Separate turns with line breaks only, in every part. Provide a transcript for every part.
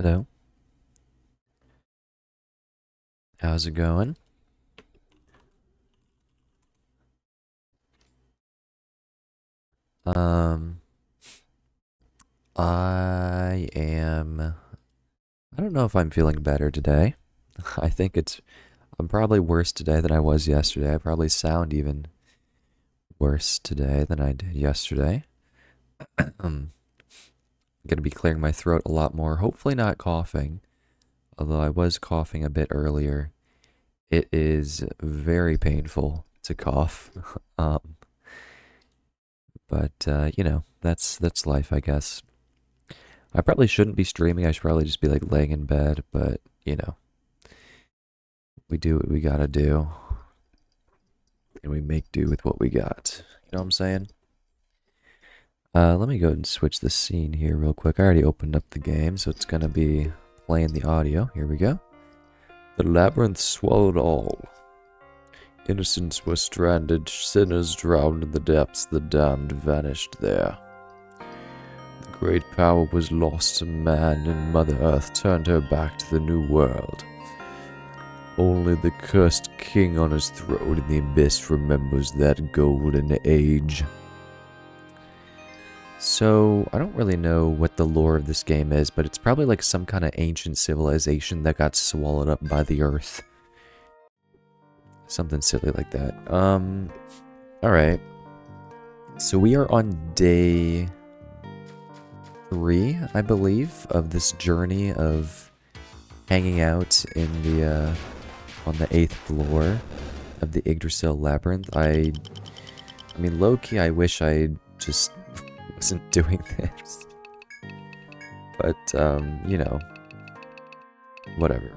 Hello. How's it going? Um, I don't know if I'm feeling better today. I think I'm probably worse today than I was yesterday. I probably sound even worse today than I did yesterday. I'm gonna be clearing my throat a lot more. Hopefully not coughing, although I was coughing a bit earlier. It is very painful to cough. Um, but you know, that's life, I guess. I probably shouldn't be streaming. I should probably just be like laying in bed, but you know, we do what we gotta do. And we make do with what we got. You know what I'm saying? Let me go ahead and switch the scene here real quick. I already opened up the game, so it's gonna be playing the audio. Here we go. The labyrinth swallowed all. Innocents were stranded, sinners drowned in the depths, the damned vanished there. The great power was lost to man, and Mother Earth turned her back to the new world. Only the cursed king on his throne in the abyss remembers that golden age. So, I don't really know what the lore of this game is, but it's probably like some kind of ancient civilization that got swallowed up by the earth. Something silly like that. Alright. So we are on day 3, I believe, of this journey of hanging out in the, on the 8th floor of the Yggdrasil Labyrinth. I mean, low-key, I wish I just wasn't doing this. But, you know, whatever.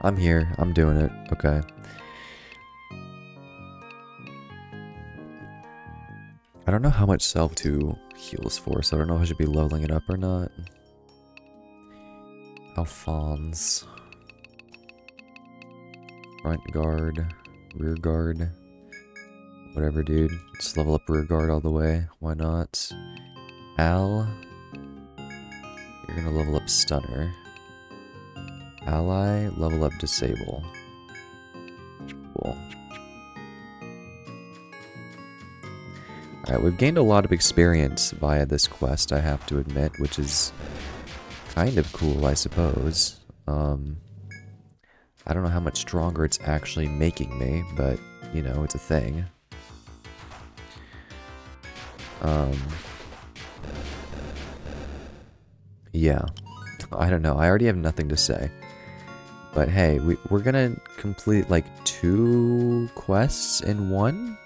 I'm here. I'm doing it. Okay. I don't know how much Salve 2 heals for, so I don't know if I should be leveling it up or not. Alphonse. Front guard. Rear guard. Whatever, dude. Just level up rear guard all the way. Why not? Al. You're gonna level up stunner. Ally, level up disable. Cool. Alright, we've gained a lot of experience via this quest, I have to admit, which is kind of cool, I suppose. I don't know how much stronger it's actually making me, but, you know, it's a thing. Yeah. I don't know, I already have nothing to say. But hey, we're gonna complete like 2 quests in 1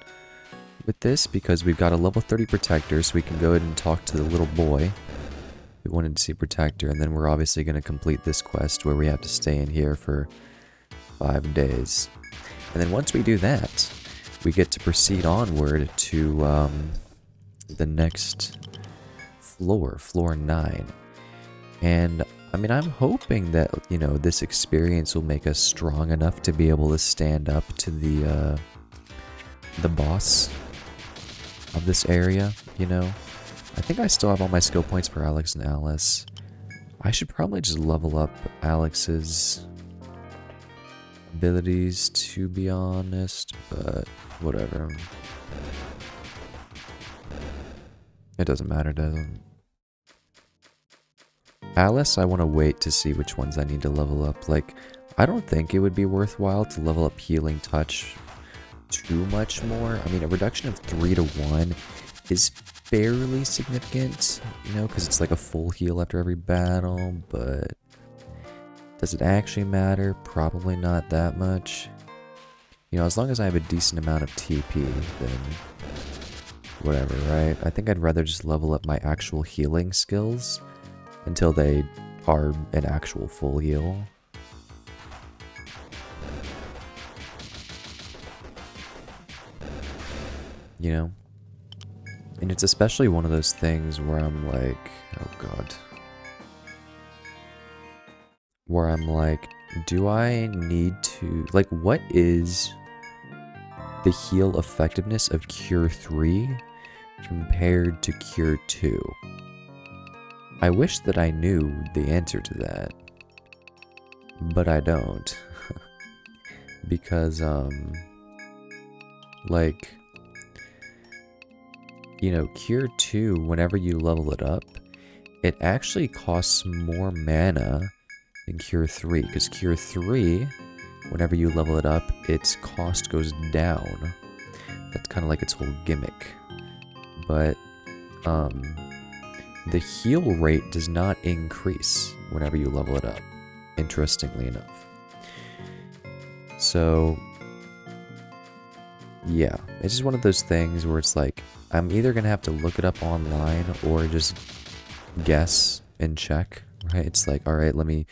with this because we've got a level 30 protector, so we can go ahead and talk to the little boy who wanted to see protector, and then we're obviously gonna complete this quest where we have to stay in here for 5 days. And then once we do that, we get to proceed onward to the next floor, floor 9. And I mean, I'm hoping that, you know, this experience will make us strong enough to be able to stand up to the boss of this area, you know? I think I still have all my skill points for Alex and Alice. I should probably just level up Alex's abilities, to be honest, but whatever. It doesn't matter, does it? Alice, I want to wait to see which ones I need to level up. Like, I don't think it would be worthwhile to level up Healing Touch too much more. I mean, a reduction of 3 to 1 is fairly significant, you know, because it's like a full heal after every battle, but does it actually matter? Probably not that much. You know, as long as I have a decent amount of TP, then whatever, right? I think I'd rather just level up my actual healing skills until they are an actual full heal. You know? And it's especially one of those things where I'm like, oh god. Where I'm like, do I need to, like, what is the heal effectiveness of Cure 3 compared to Cure 2? I wish that I knew the answer to that, but I don't. Because, like, you know, Cure 2, whenever you level it up, it actually costs more mana than Cure 3, because Cure 3, whenever you level it up, its cost goes down. That's kind of like its whole gimmick. But, the heal rate does not increase whenever you level it up, interestingly enough. So, yeah, it's just one of those things where it's like, I'm either going to have to look it up online or just guess and check, right? It's like, alright, let me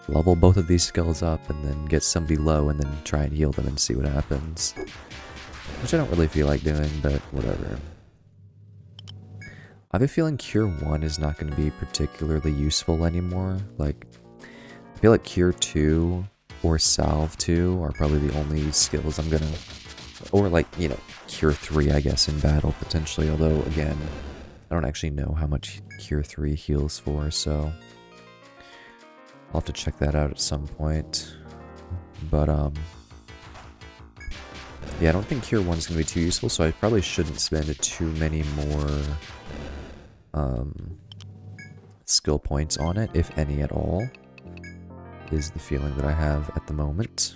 level both of these skills up and then get somebody low and then try and heal them and see what happens. Which I don't really feel like doing, but whatever. I have a feeling Cure 1 is not going to be particularly useful anymore. Like, I feel like Cure 2 or Salve 2 are probably the only skills I'm gonna... Or like, you know, Cure 3, I guess, in battle, potentially. Although, again, I don't actually know how much Cure 3 heals for, so... I'll have to check that out at some point. But, yeah, I don't think Cure 1 is going to be too useful, so I probably shouldn't spend too many more... skill points on it, if any at all, is the feeling that I have at the moment.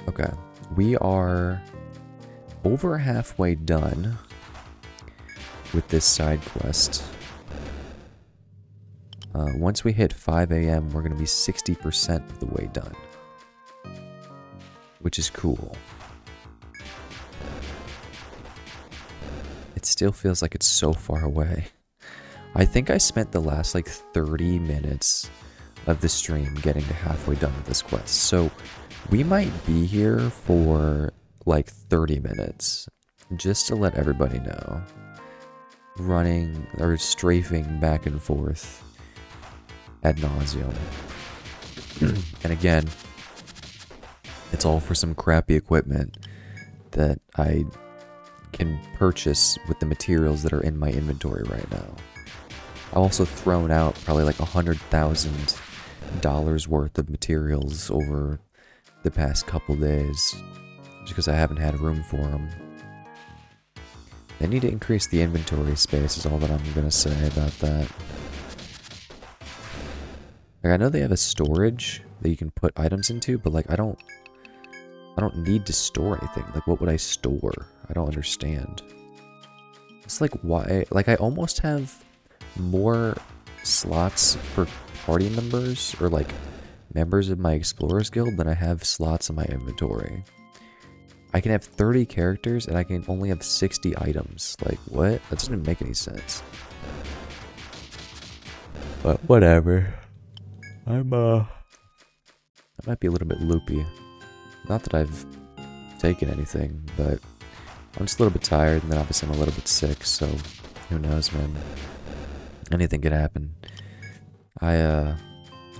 Okay, we are over halfway done with this side quest. Once we hit 5 AM, we're going to be 60% of the way done, which is cool. It still feels like it's so far away. I think I spent the last like 30 minutes of the stream getting to halfway done with this quest. So we might be here for like 30 minutes just to let everybody know. Running or strafing back and forth ad nauseum. And again, it's all for some crappy equipment that I can purchase with the materials that are in my inventory right now. I've also thrown out probably like $100,000 worth of materials over the past couple days just because I haven't had room for them. They need to increase the inventory space is all that I'm gonna say about that. Like, I know they have a storage that you can put items into, but like I don't need to store anything. Like, what would I store? I don't understand. It's like, why? Like, I almost have more slots for party members, or like, members of my Explorers Guild than I have slots in my inventory. I can have 30 characters, and I can only have 60 items. Like, what? That doesn't make any sense. But, whatever. I might be a little bit loopy. Not that I've taken anything, but I'm just a little bit tired, and then obviously I'm a little bit sick, so who knows, man. Anything could happen. I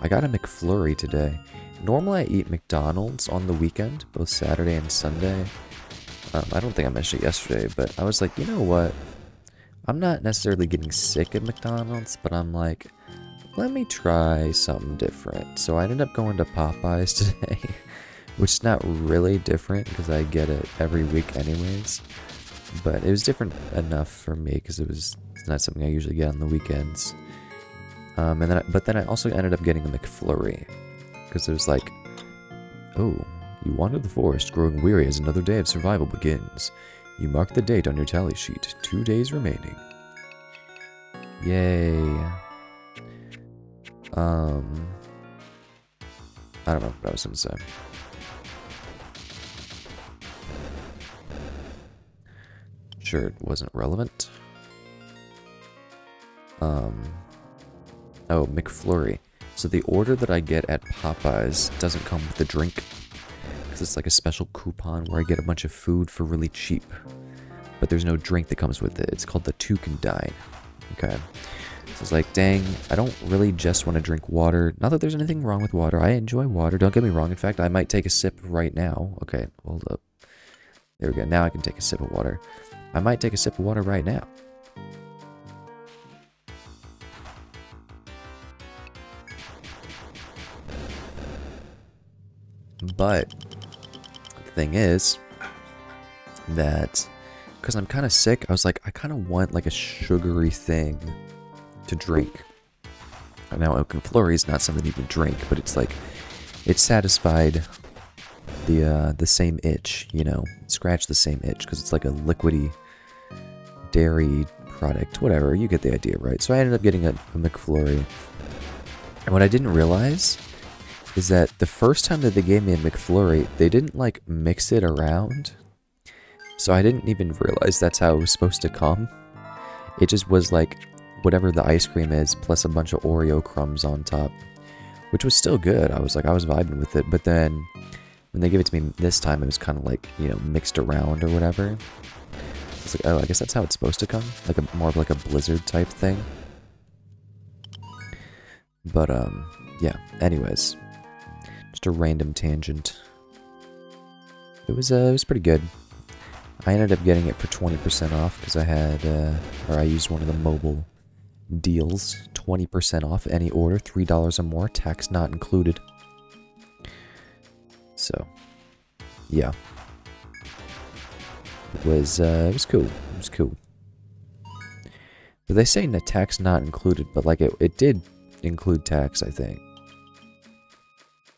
got a McFlurry today. Normally I eat McDonald's on the weekend, both Saturday and Sunday. I don't think I mentioned it yesterday, but I was like, you know what? I'm not necessarily getting sick at McDonald's, but I'm like, let me try something different. So I ended up going to Popeyes today. Which is not really different because I get it every week anyways. But it was different enough for me because it's not something I usually get on the weekends. But then I also ended up getting a McFlurry. Because it was like, oh, you wander the forest growing weary as another day of survival begins. You mark the date on your tally sheet. 2 days remaining. Yay. I don't know what I was going to say. Sure, it wasn't relevant. Oh, McFlurry. So the order that I get at Popeyes doesn't come with a drink. Because it's like a special coupon where I get a bunch of food for really cheap. But there's no drink that comes with it. It's called the Two Can Dine. Okay. So it's like, dang, I don't really just want to drink water. Not that there's anything wrong with water. I enjoy water. Don't get me wrong. In fact, I might take a sip right now. Okay, hold up. There we go. Now I can take a sip of water. I might take a sip of water right now. But the thing is that because I'm kind of sick, I was like, I kind of want like a sugary thing to drink. Now, oakenflurry is not something you can drink, but it's like it satisfied the same itch, you know, scratch the same itch because it's like a liquidy dairy product, whatever. You get the idea, right? So I ended up getting a McFlurry, and what I didn't realize is that the first time that they gave me a McFlurry, they didn't like mix it around. So I didn't even realize that's how it was supposed to come. It just was like whatever the ice cream is plus a bunch of Oreo crumbs on top, which was still good. I was vibing with it, but then when they gave it to me this time, it was kind of like, you know, mixed around or whatever. It's like, oh, I guess that's how it's supposed to come, like a more of like a Blizzard type thing. But yeah. Anyways, just a random tangent. It was pretty good. I ended up getting it for 20% off because I had, or I used one of the mobile deals. 20% off any order, $3 or more, tax not included. So, yeah. It was cool. It was cool. But they say tax not included, but like it did include tax, I think.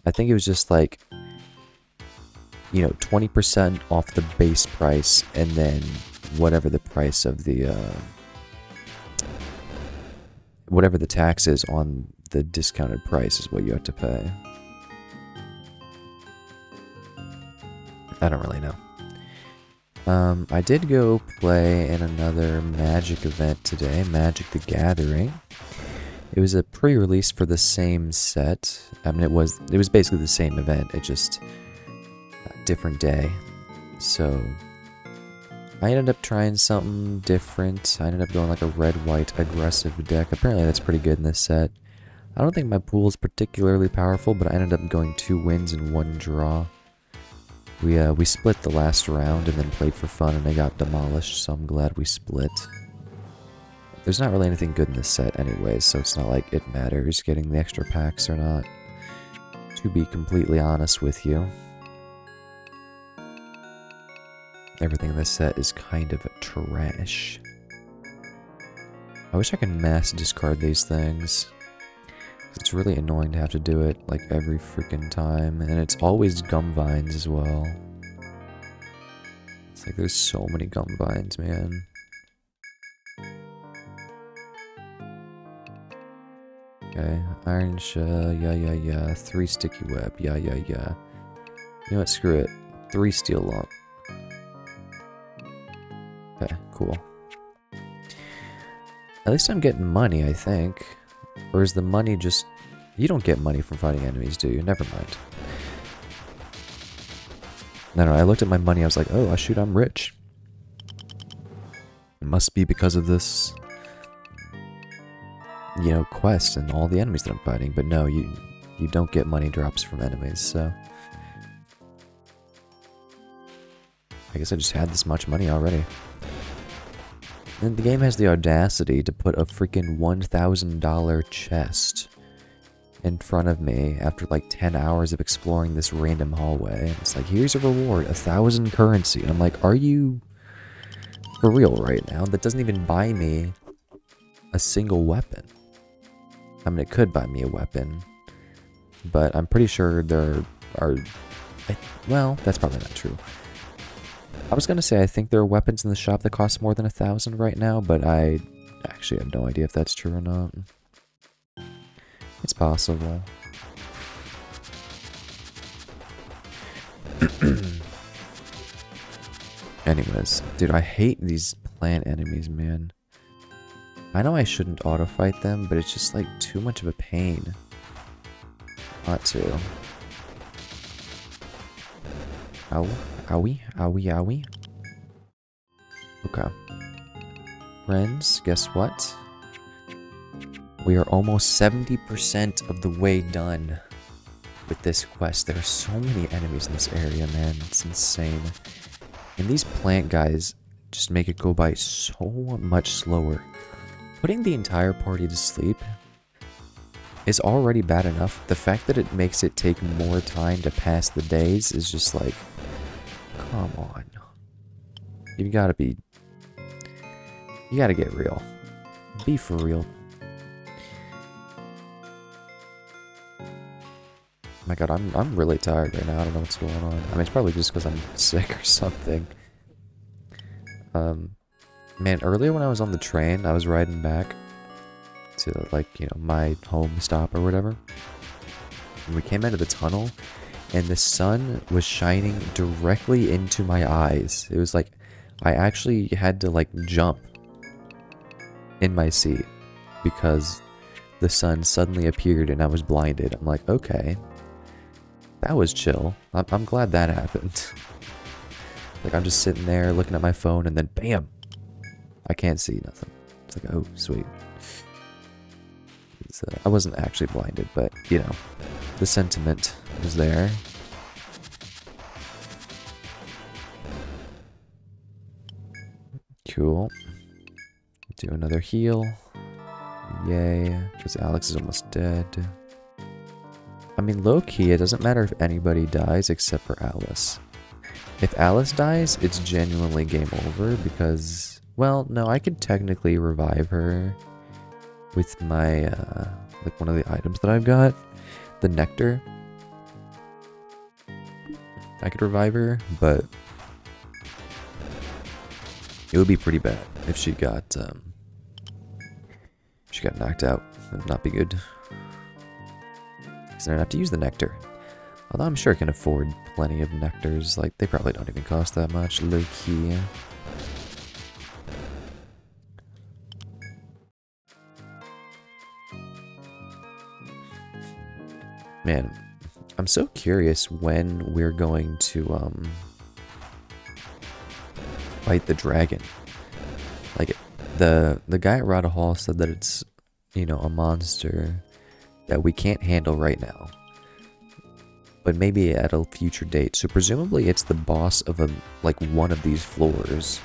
I think it was just like, you know, 20% off the base price, and then whatever the price of the, whatever the tax is on the discounted price is what you have to pay. I don't really know. I did go play in another Magic event today, Magic the Gathering. It was a pre-release for the same set. I mean, it was basically the same event, it just different day. So I ended up trying something different. I ended up going like a red-white aggressive deck. Apparently that's pretty good in this set. I don't think my pool is particularly powerful, but I ended up going 2 wins and 1 draw. We split the last round and then played for fun, and they got demolished, so I'm glad we split. There's not really anything good in this set anyways, so it's not like it matters getting the extra packs or not, to be completely honest with you. Everything in this set is kind of trash. I wish I could mass discard these things. It's really annoying to have to do it like every freaking time, and it's always gum vines as well. It's like there's so many gum vines, man. Okay, Iron Shell, yeah. 3 Sticky Web, yeah. You know what, screw it. 3 Steel Lump. Okay, cool. At least I'm getting money, I think. Or is the money just... You don't get money from fighting enemies, do you? Never mind. No, I looked at my money, I was like, oh, shoot, I'm rich. It must be because of this, you know, quest and all the enemies that I'm fighting. But no, you don't get money drops from enemies, so... I guess I just had this much money already. And the game has the audacity to put a freaking $1,000 chest in front of me after like 10 hours of exploring this random hallway. And it's like, here's a reward, 1,000 currency. And I'm like, are you for real right now? That doesn't even buy me a single weapon. I mean, it could buy me a weapon, but I'm pretty sure there are... well, that's probably not true. I was gonna say I think there are weapons in the shop that cost more than 1,000 right now, but I actually have no idea if that's true or not. It's possible. Anyways, dude, I hate these plant enemies, man. I know I shouldn't auto-fight them, but it's just like too much of a pain not to. Ow. Owie. Okay. Friends, guess what? We are almost 70% of the way done with this quest. There are so many enemies in this area, man. It's insane. And these plant guys just make it go by so much slower. Putting the entire party to sleep is already bad enough. The fact that it makes it take more time to pass the days is just like, come on. You gotta get real. Be for real. My god, I'm really tired right now. I don't know what's going on. I mean, it's probably just because I'm sick or something. Man, earlier when I was on the train, I was riding back to, like, you know, my home stop or whatever. And we came out of the tunnel, and the sun was shining directly into my eyes. It was like, I actually had to, like, jump in my seat because the sun suddenly appeared and I was blinded. I'm like, okay. That was chill. I'm glad that happened. Like, I'm just sitting there looking at my phone and then BAM! I can't see nothing. It's like, oh, sweet. I wasn't actually blinded, but, you know, the sentiment was there. Cool. Do another heal. Yay. Because Alex is almost dead. I mean, low-key, it doesn't matter if anybody dies except for Alice. If Alice dies, it's genuinely game over because, well, no, I could technically revive her with my, like one of the items that I've got, the nectar. I could revive her, but it would be pretty bad if she got knocked out. That would not be good. Because I don't have to use the nectar. Although I'm sure I can afford plenty of nectars. Like, they probably don't even cost that much, low-key. Man, I'm so curious when we're going to, fight the dragon. Like, the guy at Rada Hall said that it's, you know, a monster that we can't handle right now. But maybe at a future date. So presumably it's the boss of one of these floors.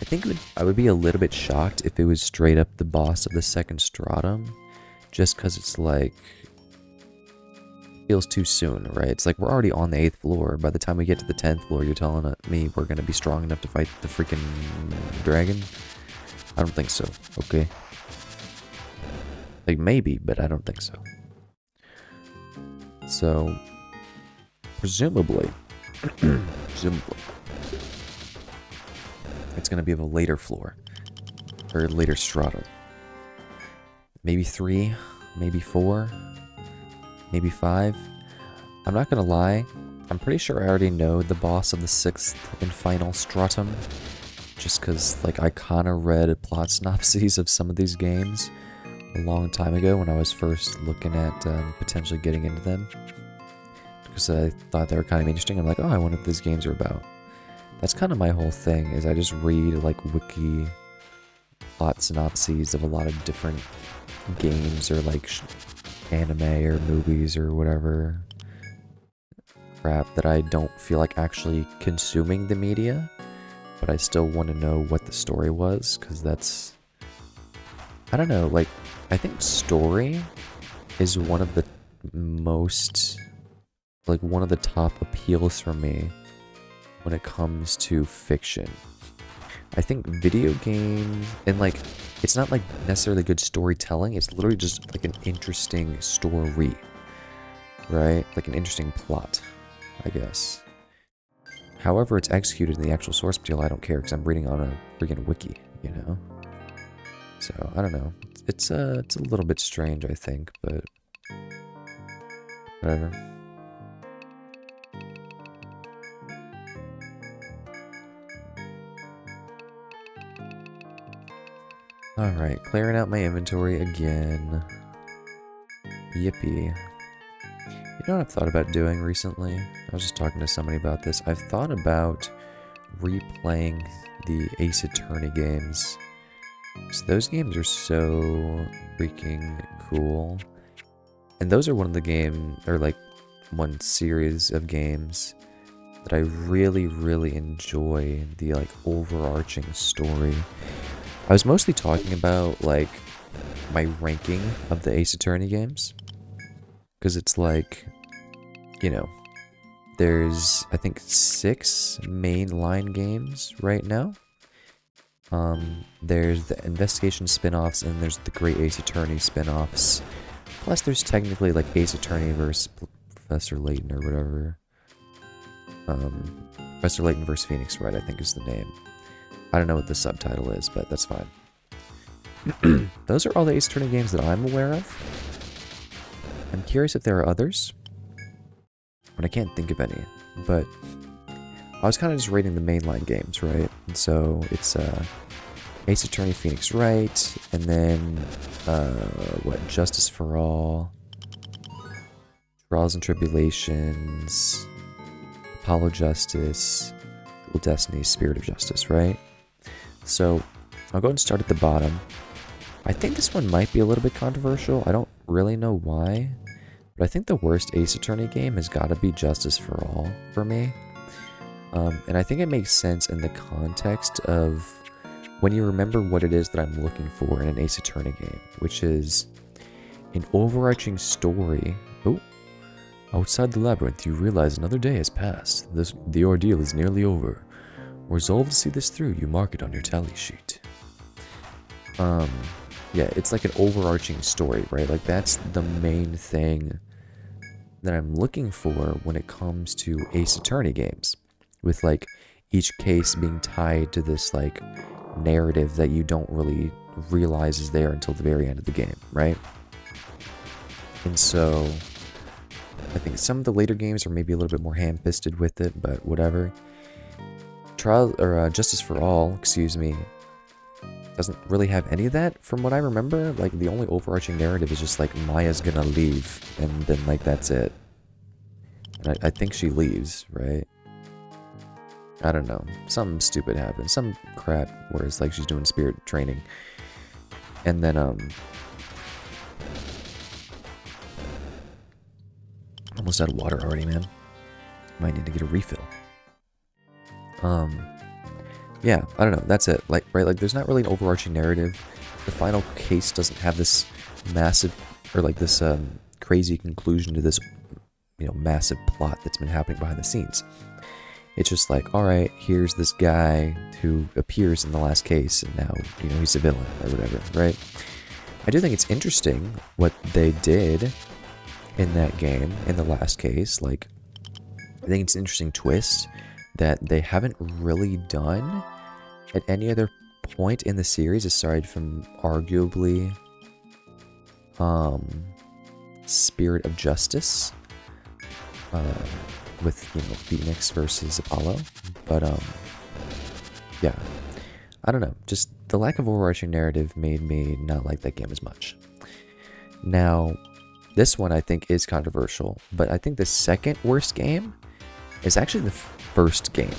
I think I would be a little bit shocked if it was straight up the boss of the second stratum. Just because it's like, feels too soon, right? It's like we're already on the 8th floor. By the time we get to the 10th floor, you're telling me we're going to be strong enough to fight the freaking dragon? I don't think so, okay? Like, maybe, but I don't think so. So, presumably, it's going to be of a later floor, or later stratum. Maybe 3, maybe 4, maybe 5. I'm not going to lie, I'm pretty sure I already know the boss of the 6th and final stratum, just because, like, I kind of read plot synopses of some of these games a long time ago when I was first looking at potentially getting into them. Because I thought they were kind of interesting. I'm like, oh, I wonder what these games are about. That's kind of my whole thing, is I just read, like, wiki plot synopses of a lot of different games or, like, anime or movies or whatever crap that I don't feel like actually consuming the media, but I still want to know what the story was, because that's... I don't know, like, I think story is one of the most... like, one of the top appeals for me when it comes to fiction. I think video games, and, like, it's not, like, necessarily good storytelling, it's literally just, like, an interesting story, right? Like, an interesting plot, I guess. However it's executed in the actual source material, I don't care, because I'm reading on a freaking wiki, you know? So, I don't know. It's a little bit strange, I think, but... whatever. Alright, clearing out my inventory again. Yippee. You know what I've thought about doing recently? I was just talking to somebody about this. I've thought about replaying the Ace Attorney games. So those games are so freaking cool. And those are one of the one series of games that I really, really enjoy the, like, overarching story. I was mostly talking about, like, my ranking of the Ace Attorney games. Because it's like, you know, there's, I think, 6 mainline games right now. There's the investigation spin-offs, and there's the Great Ace Attorney spin-offs. Plus, there's technically, like, Ace Attorney versus Professor Layton or whatever. Professor Layton versus Phoenix Wright, I think is the name. I don't know what the subtitle is, but that's fine. Those are all the Ace Attorney games that I'm aware of. I'm curious if there are others, but I can't think of any. But I was kind of just rating the mainline games, right? And so it's Ace Attorney Phoenix Wright, and then what? Justice for All, Trials and Tribulations, Apollo Justice, Dual Destiny, Spirit of Justice, right? So I'll go and start at the bottom. I think this one might be a little bit controversial. I don't really know why, but I think the worst Ace Attorney game has got to be Justice for All for me. And I think it makes sense in the context of when you remember what it is that I'm looking for in an Ace Attorney game, which is an overarching story. Oh, outside the labyrinth, you realize another day has passed. The ordeal is nearly over. Resolve to see this through, you mark it on your tally sheet. Yeah, it's like an overarching story, right? Like, that's the main thing that I'm looking for when it comes to Ace Attorney games. With, like, each case being tied to this, like, narrative that you don't really realize is there until the very end of the game, right? And so I think some of the later games are maybe a little bit more ham-fisted with it, but whatever. Justice for All, excuse me, doesn't really have any of that from what I remember. Like, the only overarching narrative is just like Maya's gonna leave, and then, like, that's it. And I think she leaves, right? I don't know. Something stupid happens. Some crap where it's like she's doing spirit training. And then, almost out of water already, man. Might need to get a refill. Yeah, I don't know. That's it. Like, right? Like, there's not really an overarching narrative. The final case doesn't have this massive, or like this, crazy conclusion to this, you know, massive plot that's been happening behind the scenes. It's just like, alright, here's this guy who appears in the last case, and now, you know, he's a villain, or whatever, right? I do think it's interesting what they did in that game, in the last case. Like, I think it's an interesting twist that they haven't really done at any other point in the series, aside from, arguably, Spirit of Justice. With, you know, Phoenix versus Apollo. But, yeah. I don't know. Just the lack of overarching narrative made me not like that game as much. Now, this one I think is controversial, but I think the second worst game is actually the first game.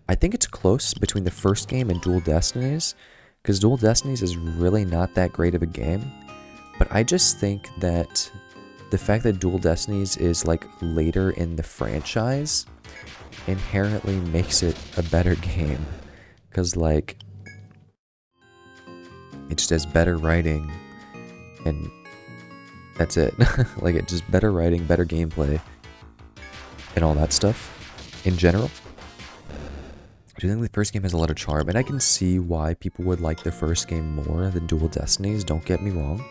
I think it's close between the first game and Dual Destinies, because Dual Destinies is really not that great of a game, but I just think that the fact that Dual Destinies is, like, later in the franchise inherently makes it a better game. Because, like, it just has better writing, and that's it. Like, it just better writing, better gameplay, and all that stuff in general. I do think the first game has a lot of charm, and I can see why people would like the first game more than Dual Destinies, don't get me wrong.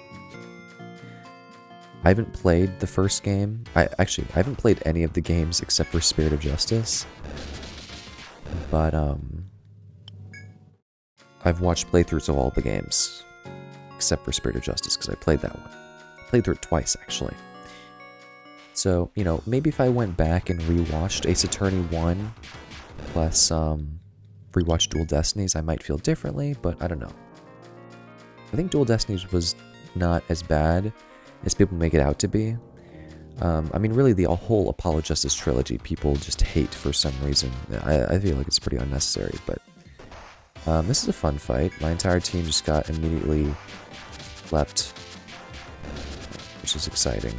I haven't played the first game. I haven't played any of the games except for Spirit of Justice. But, I've watched playthroughs of all the games, except for Spirit of Justice, because I played that one. I played through it twice, actually. So, you know, maybe if I went back and rewatched Ace Attorney 1, plus, rewatched Dual Destinies, I might feel differently, but I don't know. I think Dual Destinies was not as bad as people make it out to be. I mean, really, the whole Apollo Justice trilogy, people just hate for some reason. I feel like it's pretty unnecessary, but this is a fun fight. My entire team just got immediately leapt, which is exciting.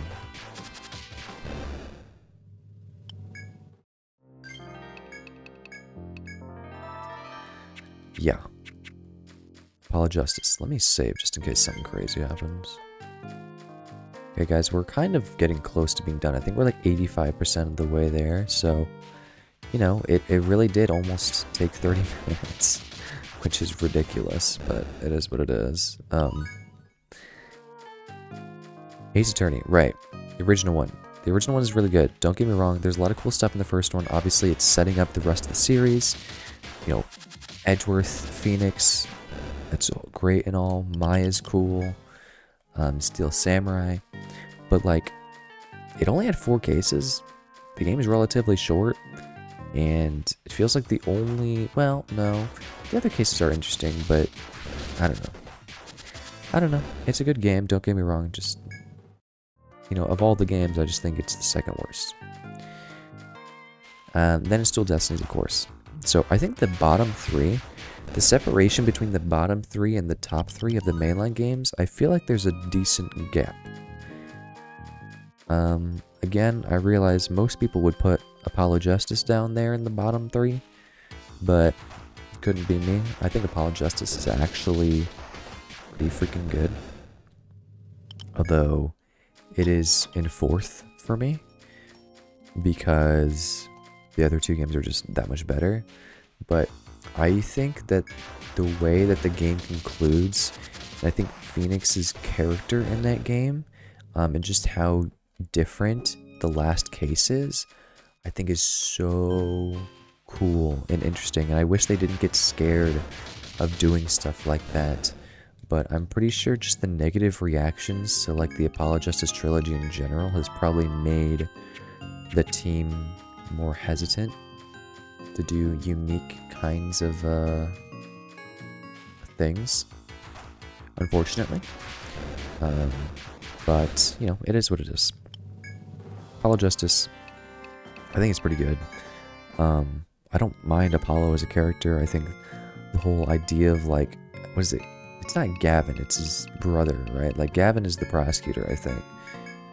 yeah. Apollo Justice. Let me save just in case something crazy happens. Okay, guys, we're kind of getting close to being done. I think we're like 85% of the way there, so, you know, it really did almost take 30 minutes, which is ridiculous, but it is what it is. Ace Attorney, right, the original one. The original one is really good. Don't get me wrong, there's a lot of cool stuff in the first one. Obviously, it's setting up the rest of the series. You know, Edgeworth, Phoenix, that's great and all. Maya's cool. Steel Samurai. But, like, it only had 4 cases. The game is relatively short. And it feels like the only... Well, no. The other cases are interesting, but I don't know. I don't know. It's a good game, don't get me wrong. Just, you know, of all the games, I just think it's the second worst. Then it's still Destiny's, of course. So I think the bottom 3, the separation between the bottom 3 and the top 3 of the mainline games, I feel like there's a decent gap. Again, I realize most people would put Apollo Justice down there in the bottom 3, but it couldn't be me. I think Apollo Justice is actually pretty freaking good. Although, it is in 4th for me, because the other 2 games are just that much better. But I think that the way that the game concludes, I think Phoenix's character in that game, and just how different the last case is, I think is so cool and interesting. And I wish they didn't get scared of doing stuff like that. But I'm pretty sure just the negative reactions to like the Apollo Justice trilogy in general has probably made the team more hesitant to do unique kinds of things, unfortunately. But, you know, it is what it is. Apollo Justice, I think it's pretty good. I don't mind Apollo as a character. I think the whole idea of, like, what is it? It's not Gavin, it's his brother, right? Like, Gavin is the prosecutor, I think.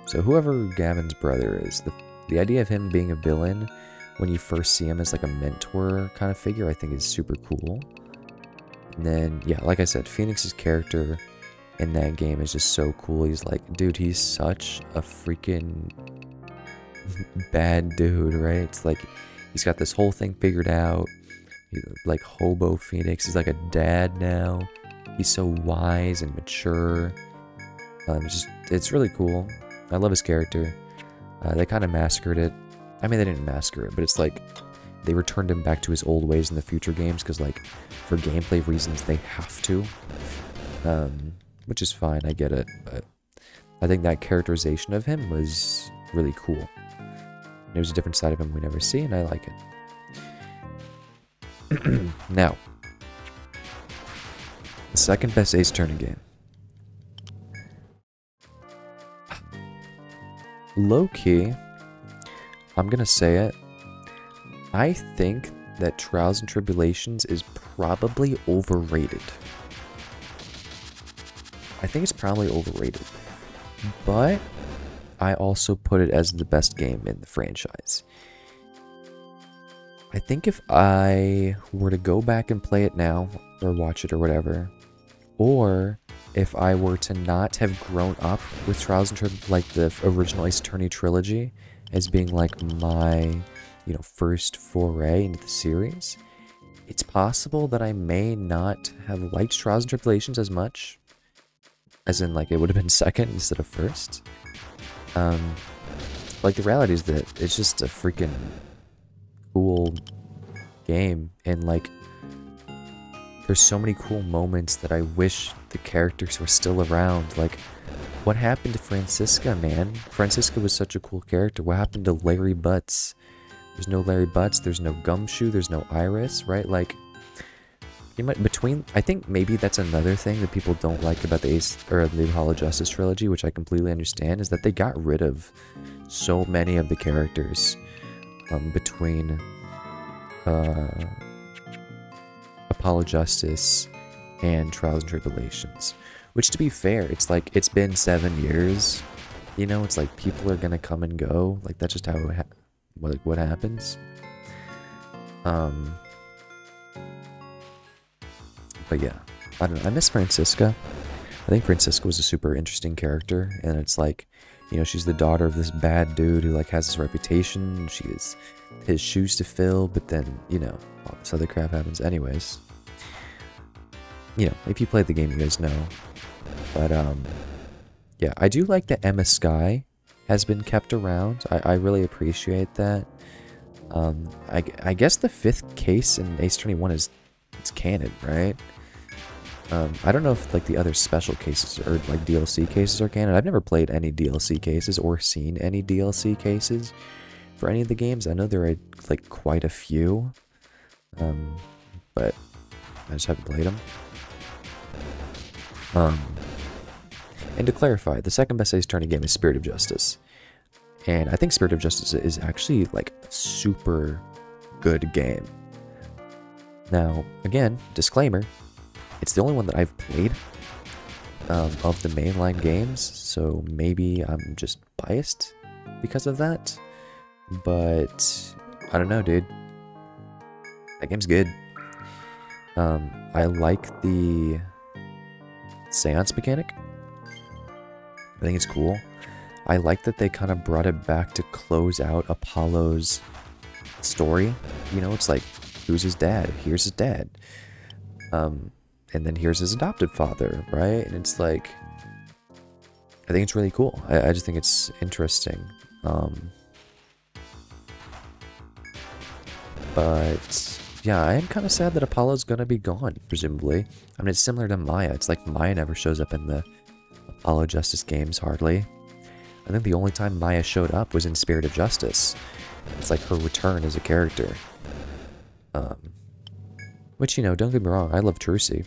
So whoever Gavin's brother is, the idea of him being a villain when you first see him as, like, a mentor kind of figure, I think is super cool. And then, yeah, like I said, Phoenix's character in that game is just so cool. He's like, dude, he's such a freaking bad dude, right? It's like, he's got this whole thing figured out. He's like Hobo Phoenix. He's like a dad now. He's so wise and mature. It's really cool. I love his character. They kind of massacred it. I mean, they didn't massacre it, but it's like they returned him back to his old ways in the future games because, like, for gameplay reasons, they have to. Which is fine, I get it, but I think that characterization of him was really cool. There's a different side of him we never see, and I like it. Now, the second best Ace Attorney game. Low-key, I'm gonna say it, I think that Trials and Tribulations is probably overrated. I think it's probably overrated, but I also put it as the best game in the franchise. I think if I were to go back and play it now, or watch it or whatever, or if I were to not have grown up with Trials and Tribulations, like the original Ace Attorney trilogy, as being like my, you know, first foray into the series, it's possible that I may not have liked Trials and Tribulations as much. As in, like, it would have been second instead of first. Like, the reality is that it's just a freaking cool game. And, like, there's so many cool moments that I wish the characters were still around. Like, what happened to Francisca, man? Francisca was such a cool character. What happened to Larry Butts? There's no Larry Butts. There's no Gumshoe. There's no Iris, right? Like, you might, I think maybe that's another thing that people don't like about the Apollo Justice trilogy, which I completely understand, is that they got rid of so many of the characters between Apollo Justice and Trials and Tribulations. Which, to be fair, it's like, it's been 7 years, you know, it's like people are gonna come and go, like that's just how it what happens. But yeah, I don't know. I miss Francisca. I think Francisca was a super interesting character, and it's like, you know, she's the daughter of this bad dude who like has this reputation. She is his shoes to fill, but then, you know, all this other crap happens anyways. You know, if you played the game, you guys know. But yeah, I do like that Emma Skye has been kept around. I really appreciate that. I guess the 5th case in Ace Attorney 1 is it's canon, right? I don't know if like the other special cases or like DLC cases are canon. I've never played any DLC cases or seen any DLC cases for any of the games. I know there are like quite a few, but I just haven't played them. And to clarify, the second best Ace Attorney game is Spirit of Justice. And I think Spirit of Justice is actually like a super good game. Now, again, disclaimer, it's the only one that I've played of the mainline games, so maybe I'm just biased because of that. But I don't know, dude. That game's good. I like the seance mechanic. I think it's cool. I like that they kind of brought it back to close out Apollo's story. You know, it's like, who's his dad? Here's his dad. And then here's his adopted father, right? And it's like, I think it's really cool. I just think it's interesting. But yeah, I am kind of sad that Apollo's gonna be gone, presumably. I mean, it's similar to Maya. It's like Maya never shows up in the Apollo Justice games, hardly. I think the only time Maya showed up was in Spirit of Justice. It's like her return as a character. Which, you know, don't get me wrong, I love Trucy.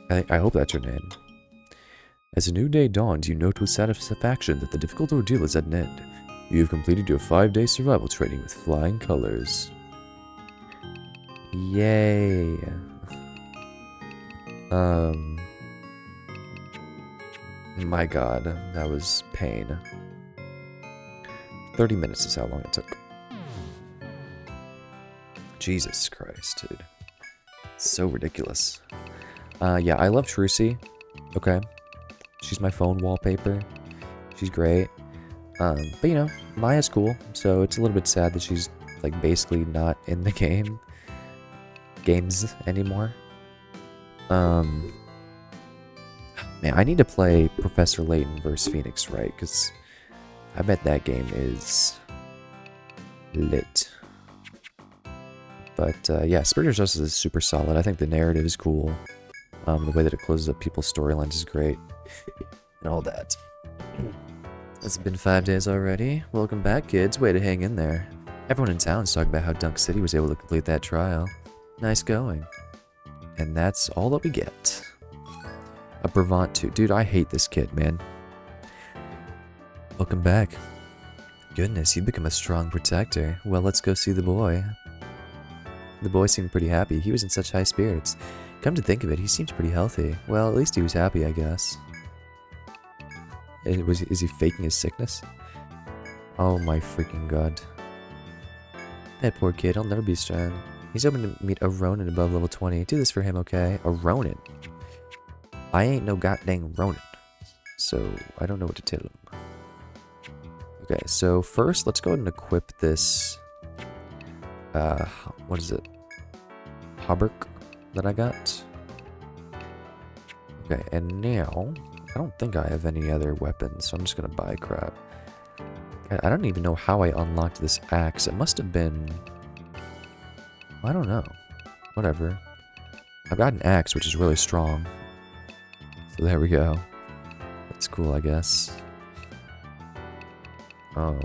I hope that's her name. As a new day dawns, you note with satisfaction that the difficult ordeal is at an end. You have completed your 5-day survival training with flying colors. Yay. My god, that was pain. 30 minutes is how long it took. Jesus Christ, dude. So ridiculous. Yeah, I love Trucy. Okay. She's my phone wallpaper. She's great. But you know, Maya's cool, so it's a little bit sad that she's like basically not in the games anymore. Man, I need to play Professor Layton vs. Phoenix, right? Because I bet that game is lit. But yeah, Spirit of Justice is super solid. I think the narrative is cool. The way that it closes up people's storylines is great. And all that. It's been 5 days already. Welcome back, kids. Way to hang in there. Everyone in town's talking about how Dunk City was able to complete that trial. Nice going. And that's all that we get. A Bravant 2. Dude, I hate this kid, man. Welcome back. Goodness, you've become a strong protector. Well, let's go see the boy. The boy seemed pretty happy. He was in such high spirits. Come to think of it, he seems pretty healthy. Well, at least he was happy, I guess. Is he faking his sickness? Oh my freaking god. That poor kid, he'll never be strong. He's hoping to meet a Ronin above level 20. Do this for him, okay? A Ronin. I ain't no goddamn Ronin. So, I don't know what to tell him. Okay, so first, let's go ahead and equip this... what is it? Hauberk that I got. Okay, and now, I don't think I have any other weapons, so I'm just gonna buy crap. I don't even know how I unlocked this axe. It must have been... I don't know. Whatever. I've got an axe, which is really strong. So there we go. That's cool, I guess. The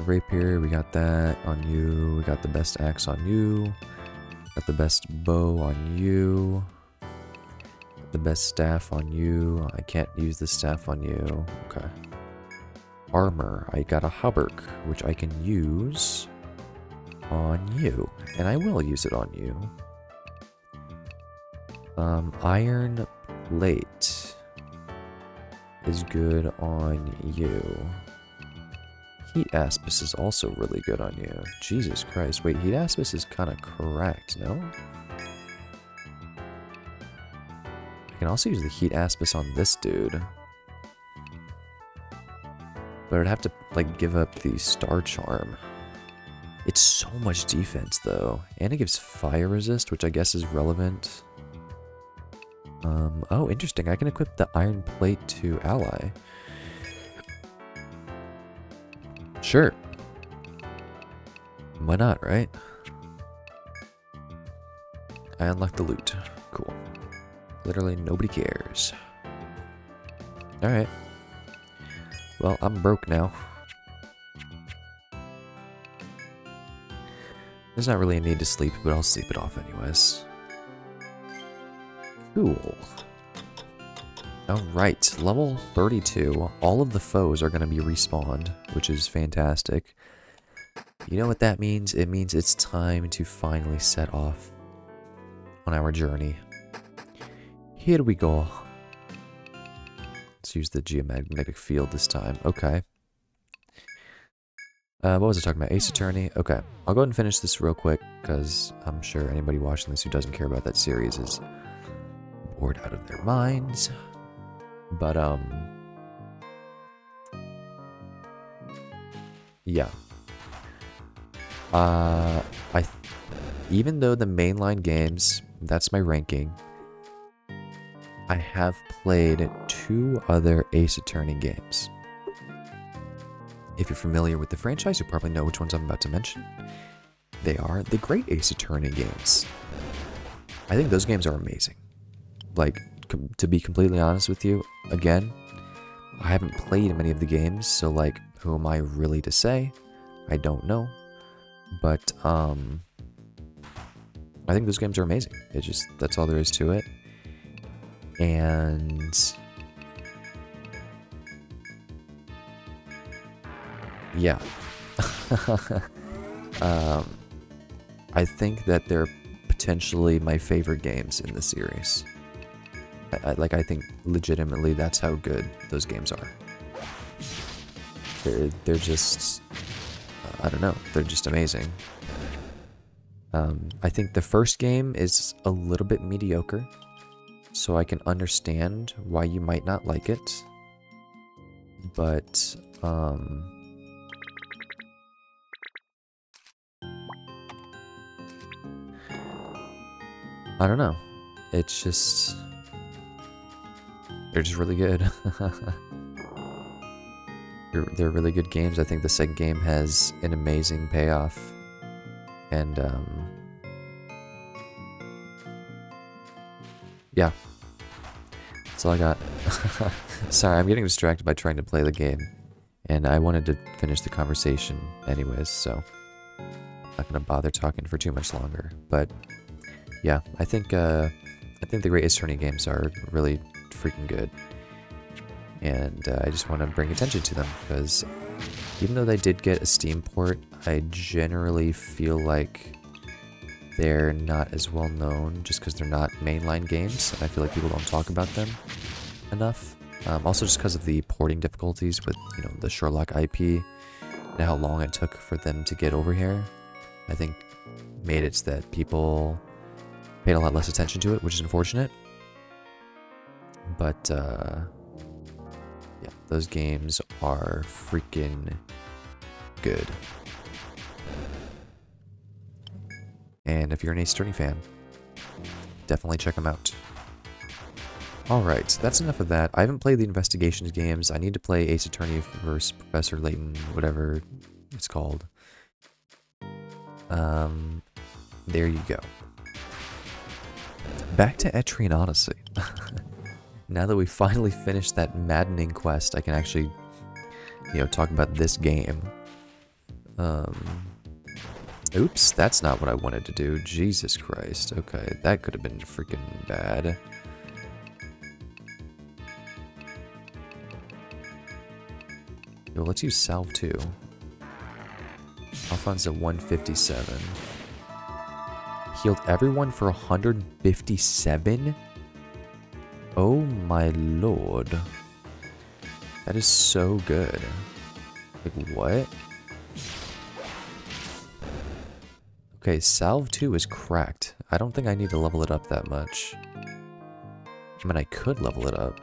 rapier, we got that on you. We got the best axe on you. Got the best bow on you. Got the best staff on you. I can't use the staff on you. Okay. Armor. I got a hauberk, which I can use on you. And I will use it on you. Iron plate is good on you. Heat Aspis is also really good on you. Jesus Christ. Wait, Heat Aspis is kind of correct, no? I can also use the Heat Aspis on this dude. But I'd have to, like, give up the Star Charm. It's so much defense, though. And it gives fire resist, which I guess is relevant. Oh, interesting. I can equip the Iron Plate to ally. Sure. Why not, right? I unlocked the loot. Cool. Literally nobody cares. Alright. Well, I'm broke now. There's not really a need to sleep, but I'll sleep it off anyways. Cool. Alright, level 32. All of the foes are going to be respawned, which is fantastic. You know what that means? It means it's time to finally set off on our journey. Here we go. Let's use the geomagnetic field this time. Okay. What was I talking about? Ace Attorney? Okay. I'll go ahead and finish this real quick, because I'm sure anybody watching this who doesn't care about that series is bored out of their minds. But, yeah. Even though the mainline games, that's my ranking, I have played 2 other Ace Attorney games. If you're familiar with the franchise, you probably know which ones I'm about to mention. They are the Great Ace Attorney games. I think those games are amazing. Like, to be completely honest with you, again, I haven't played many of the games, so like, who am I really to say? I don't know. But, I think those games are amazing. It's just, that's all there is to it. And yeah. I think that they're potentially my favorite games in the series. I think legitimately that's how good those games are. They're just, I don't know, they're just amazing. I think the first game is a little bit mediocre, so I can understand why you might not like it. But, I don't know. It's just, they're just really good. They're really good games. I think the second game has an amazing payoff. And, yeah. That's all I got. Sorry, I'm getting distracted by trying to play the game. And I wanted to finish the conversation anyways, so I'm not gonna bother talking for too much longer. But, yeah, I think the Great Ace Attorney games are really freaking good. And I just want to bring attention to them, because even though they did get a Steam port, I generally feel like they're not as well known just because they're not mainline games, and I feel like people don't talk about them enough. Also just because of the porting difficulties with, you know, the Sherlock IP and how long it took for them to get over here. I think made it so that people paid a lot less attention to it, which is unfortunate. But, yeah, those games are freaking good. And if you're an Ace Attorney fan, definitely check them out. Alright, that's enough of that. I haven't played the investigations games. I need to play Ace Attorney vs. Professor Layton, whatever it's called. There you go. Back to Etrian Odyssey. Now that we finally finished that maddening quest, I can actually, you know, talk about this game. Oops, that's not what I wanted to do. Jesus Christ. Okay, that could have been freaking bad. Yo, let's use Salve 2. Alphonse at 157. Healed everyone for 157? Oh my lord. That is so good. Like, what? Okay, Salve 2 is cracked. I don't think I need to level it up that much. I mean, I could level it up.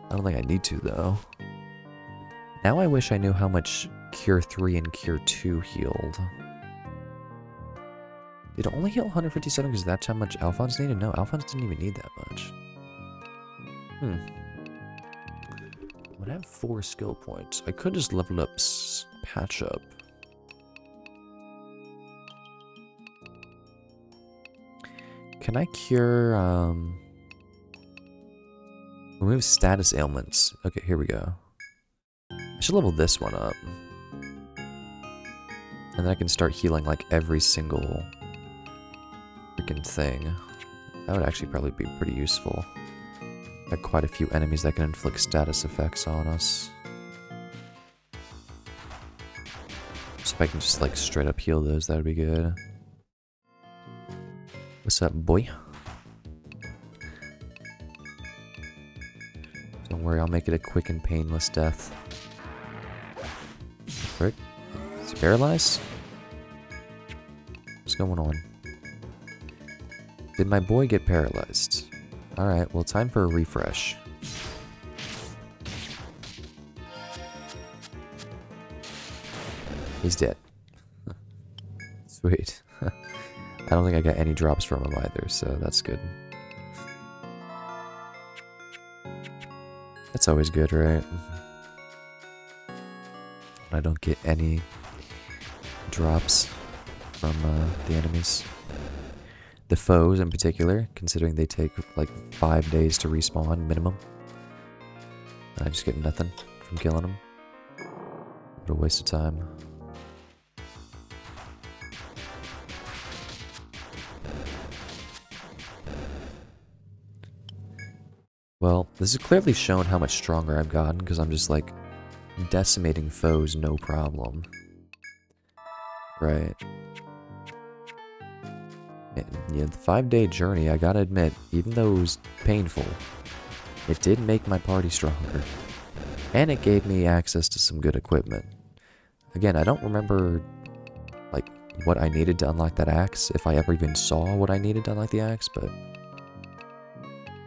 I don't think I need to, though. Now I wish I knew how much Cure 3 and Cure 2 healed. Did it only heal 157 because that's how much Alphonse needed? No, Alphonse didn't even need that much. I'm gonna have 4 skill points. I could just level up Patch Up. Can I cure, remove status ailments. Okay, here we go. I should level this one up. And then I can start healing like every single freaking thing. That would actually probably be pretty useful. Got quite a few enemies that can inflict status effects on us. So if I can just like straight up heal those, that would be good. What's up, boy? Don't worry, I'll make it a quick and painless death. Frick? Is he paralyzed? What's going on? Did my boy get paralyzed? Alright, well, time for a refresh. He's dead. Sweet. I don't think I got any drops from him either, so that's good. That's always good, right? I don't get any drops from the enemies. The foes in particular, considering they take like 5 days to respawn minimum. And I just get nothing from killing them. What a waste of time. Well, this has clearly shown how much stronger I've gotten, because I'm just like decimating foes no problem. Right. And, yeah, the 5-day journey, I gotta admit, even though it was painful, it did make my party stronger. And it gave me access to some good equipment. Again, I don't remember like what I needed to unlock that axe, if I ever even saw what I needed to unlock the axe, but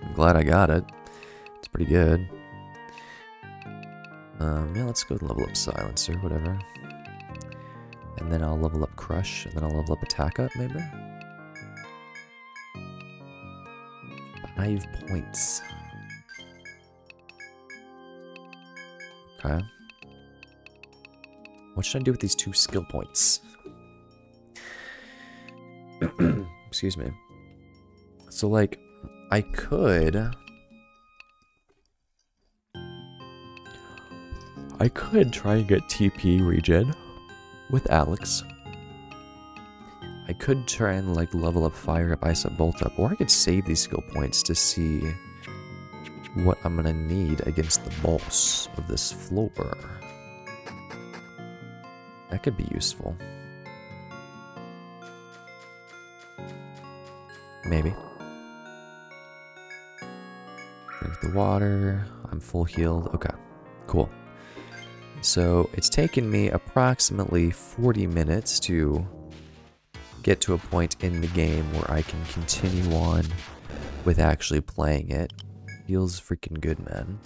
I'm glad I got it. It's pretty good. Yeah, let's go level up Silencer, whatever. And then I'll level up Crush, and then I'll level up Attack Up, maybe? 5 points. Okay. What should I do with these 2 skill points? Excuse me. So, like, I could try and get TP regen with Alex. I could try and like level up Fire Up, Ice Up, Bolt Up, or I could save these skill points to see what I'm gonna need against the boss of this floor. That could be useful. Maybe. Drink the water. I'm full healed. Okay, cool. So it's taken me approximately 40 minutes to get to a point in the game where I can continue on with actually playing it. Feels freaking good, man.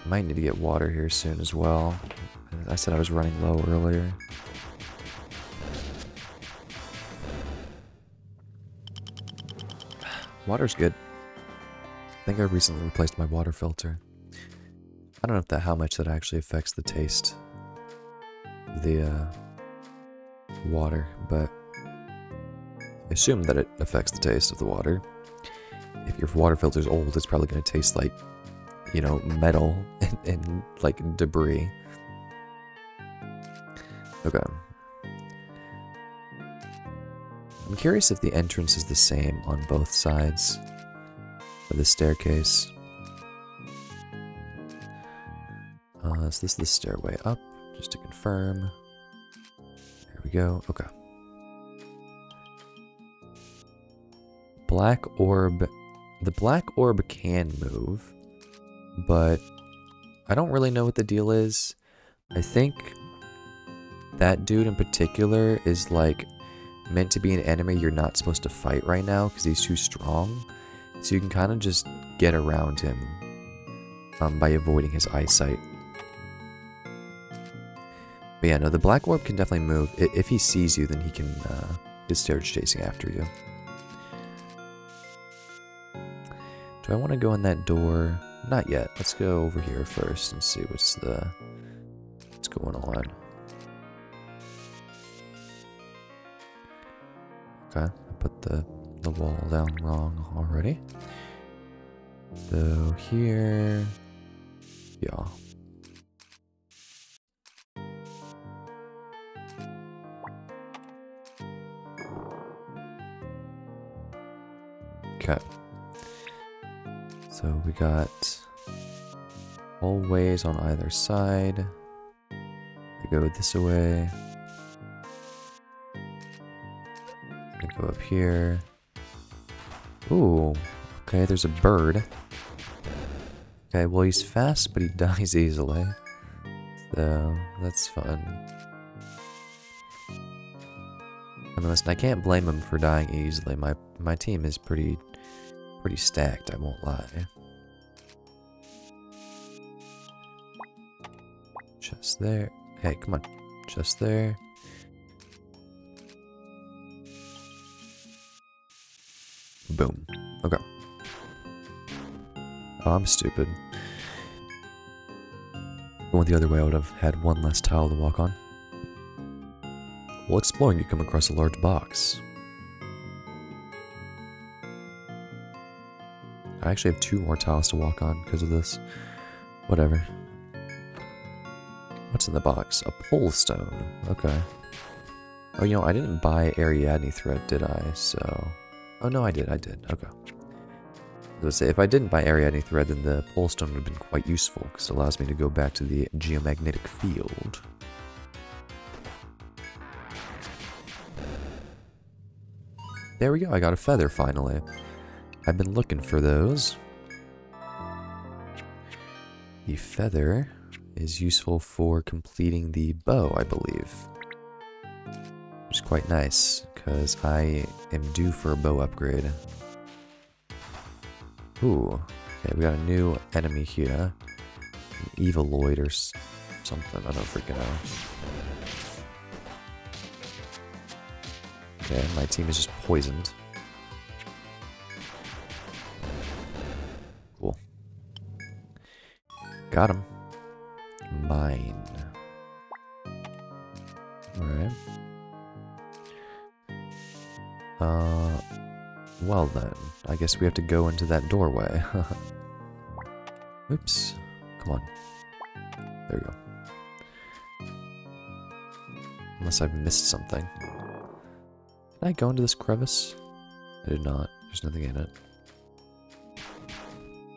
Might need to get water here soon as well. I said I was running low earlier. Water's good. I think I recently replaced my water filter. I don't know how much that actually affects the taste of the water, but I assume that it affects the taste of the water. If your water filter's old, it's probably going to taste like, you know, metal and like debris. Okay. I'm curious if the entrance is the same on both sides of the staircase. Is this the stairway up? Just to confirm. There we go. Okay. Black orb. The black orb can move, but I don't really know what the deal is. I think that dude in particular is like meant to be an enemy you're not supposed to fight right now because he's too strong. So you can kind of just get around him by avoiding his eyesight. But yeah, no, the black orb can definitely move. If he sees you, then he can just start chasing after you. Do I want to go in that door? Not yet. Let's go over here first and see what's going on. Okay, I put the wall down wrong already. So here, yeah. Okay. So we got hallways on either side. We go this way. We go up here. Ooh, okay, there's a bird. Okay, well he's fast, but he dies easily. So, that's fun. I mean, listen, I can't blame him for dying easily. My team is pretty stacked, I won't lie. Just there. Hey, come on. Just there. Boom. Okay. Oh, I'm stupid. Going the other way, I would have had one less tile to walk on. While exploring, you come across a large box. I actually have 2 more tiles to walk on because of this. Whatever. What's in the box? A pole stone. Okay. Oh, you know, I didn't buy Ariadne thread, did I? So... Oh, no, I did. Okay. I was gonna say, if I didn't buy Ariadne thread, then the pole stone would have been quite useful, because it allows me to go back to the geomagnetic field. There we go, I got a feather finally. I've been looking for those. The feather is useful for completing the bow, I believe. Which is quite nice, because I am due for a bow upgrade. Ooh, okay, we got a new enemy here. An Evaloid or something, I don't freaking know. Okay, my team is just poisoned. Cool. Got him. Mine. Alright. Well then, I guess we have to go into that doorway. Oops. Come on. There we go. Unless I've missed something. Did I go into this crevice? I did not. There's nothing in it.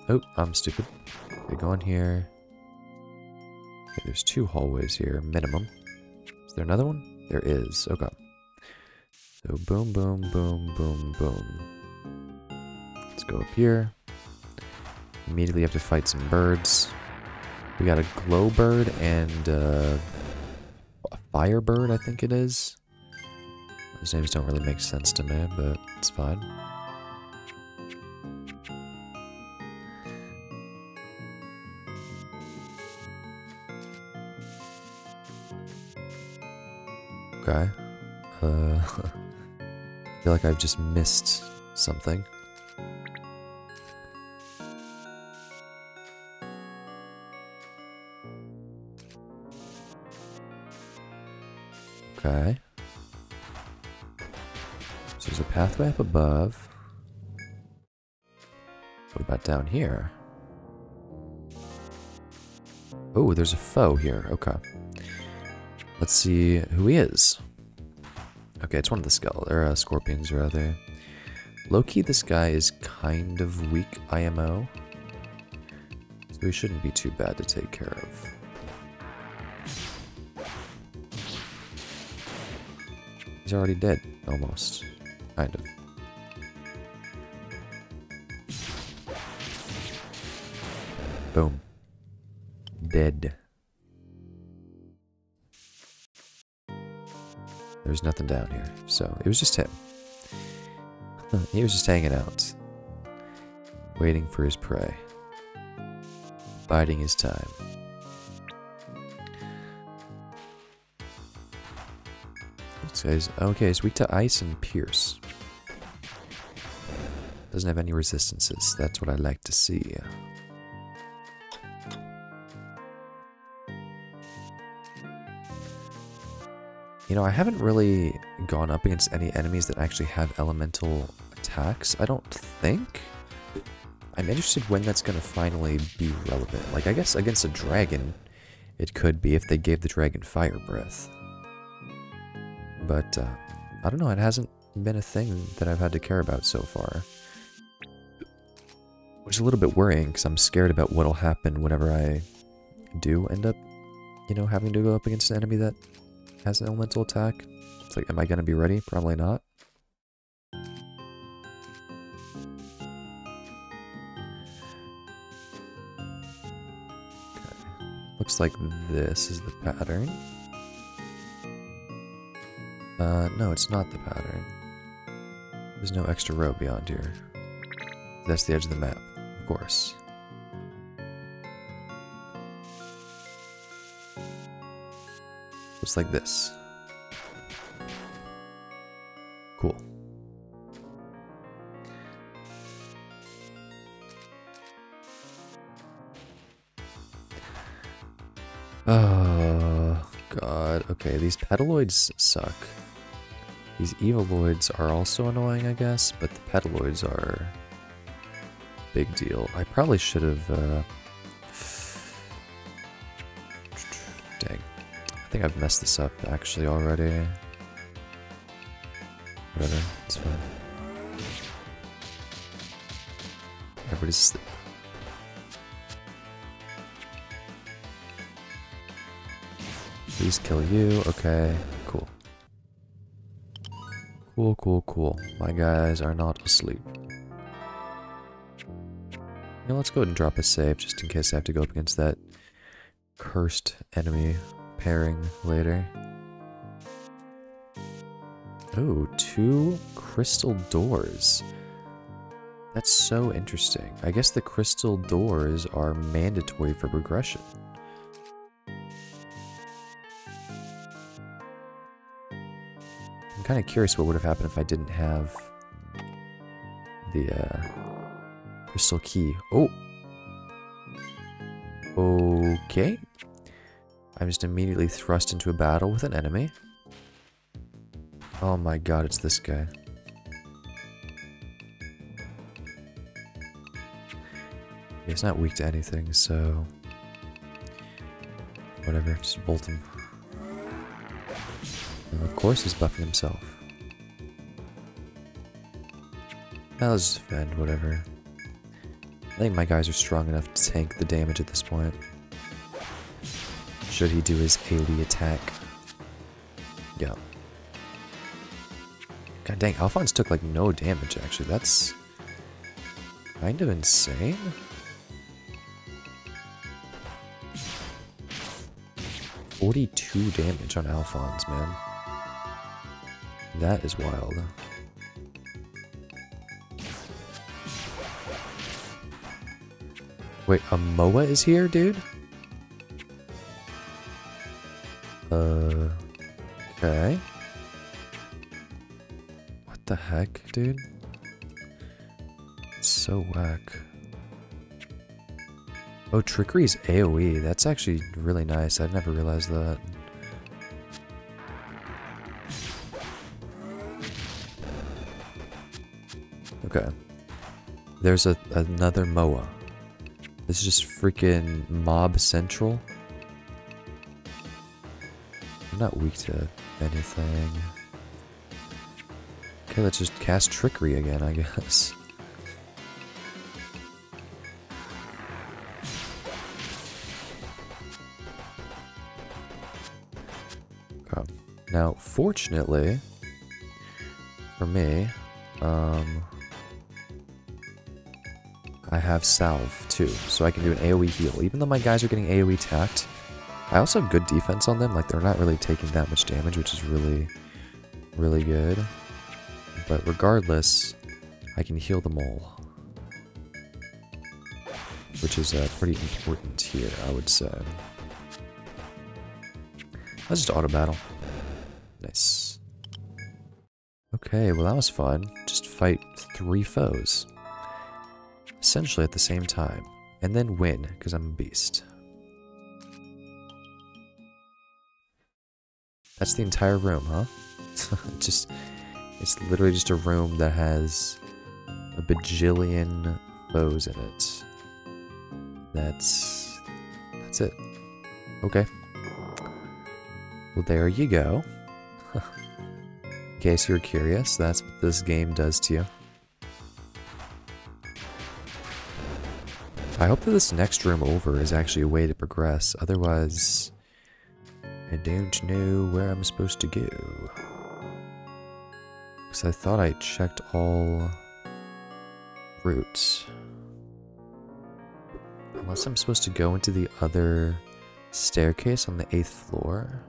Oh, I'm stupid. Okay, go in here. Okay, there's 2 hallways here, minimum. Is there another one? There is. Okay. So boom, boom, boom, boom, boom. Let's go up here. Immediately have to fight some birds. We got a glow bird and a fire bird, I think it is. Those names don't really make sense to me, but it's fine. Okay. I feel like I've just missed something. Okay. So there's a pathway up above. What about down here? Oh, there's a foe here. Okay. Let's see who he is. Okay, it's one of the scorpions, rather. Low-key, this guy is kind of weak IMO. So he shouldn't be too bad to take care of. He's already dead, almost. Kind of. Boom. Dead. There's nothing down here. So, it was just him. He was just hanging out. Waiting for his prey. Biding his time. This guy's... Okay, he's weak to ice and pierce. Doesn't have any resistances. That's what I like to see. You know, I haven't really gone up against any enemies that actually have elemental attacks, I don't think. I'm interested when that's going to finally be relevant. Like, I guess against a dragon, it could be if they gave the dragon fire breath. But, I don't know, it hasn't been a thing that I've had to care about so far. Which is a little bit worrying, because I'm scared about what'll happen whenever I do end up, you know, having to go up against an enemy that has an elemental attack. It's like, am I going to be ready? Probably not. Okay. Looks like this is the pattern. No, it's not the pattern. There's no extra row beyond here. That's the edge of the map, of course. Looks like this. Cool. Oh, God. Okay, these petaloids suck. These evaloids are also annoying, I guess, but the petaloids are... big deal. I probably should have, dang. I think I've messed this up, actually, already. Whatever, it's fine. Everybody's asleep. Please kill you. Okay, cool. Cool, cool, cool. My guys are not asleep. Now let's go ahead and drop a save, just in case I have to go up against that cursed enemy pairing later. Oh, 2 crystal doors. That's so interesting. I guess the crystal doors are mandatory for progression. I'm kind of curious what would have happened if I didn't have the crystal key. Oh! Okay. I'm just immediately thrust into a battle with an enemy. Oh my god, it's this guy. He's not weak to anything, so... whatever, just bolt him. And of course he's buffing himself. Now let's just defend, whatever. I think my guys are strong enough to tank the damage at this point. Should he do his AoE attack? Yeah. God dang, Alphonse took like no damage actually. That's kind of insane. $42 damage on Alphonse, man. That is wild. Wait, a MOA is here, dude? Okay. What the heck, dude? It's so whack. Oh, Trickery's AoE. That's actually really nice. I never realized that. Okay. There's another MOA. This is just freaking mob central. I'm not weak to anything. Okay, let's just cast Trickery again, I guess. Okay. Now, fortunately, for me, I have Salve too, so I can do an AoE heal. Even though my guys are getting AoE attacked, I also have good defense on them. Like, they're not really taking that much damage, which is really, really good. But regardless, I can heal them all. Which is pretty important here, I would say. Let's just auto battle. Nice. Okay, well that was fun. Just fight 3 foes. Essentially at the same time. And then win, because I'm a beast. That's the entire room, huh? It's literally just a room that has a bajillion foes in it. That's it. Okay. Well, there you go. In case you were curious, that's what this game does to you. I hope that this next room over is actually a way to progress. Otherwise, I don't know where I'm supposed to go. Because I thought I checked all routes. Unless I'm supposed to go into the other staircase on the 8th floor.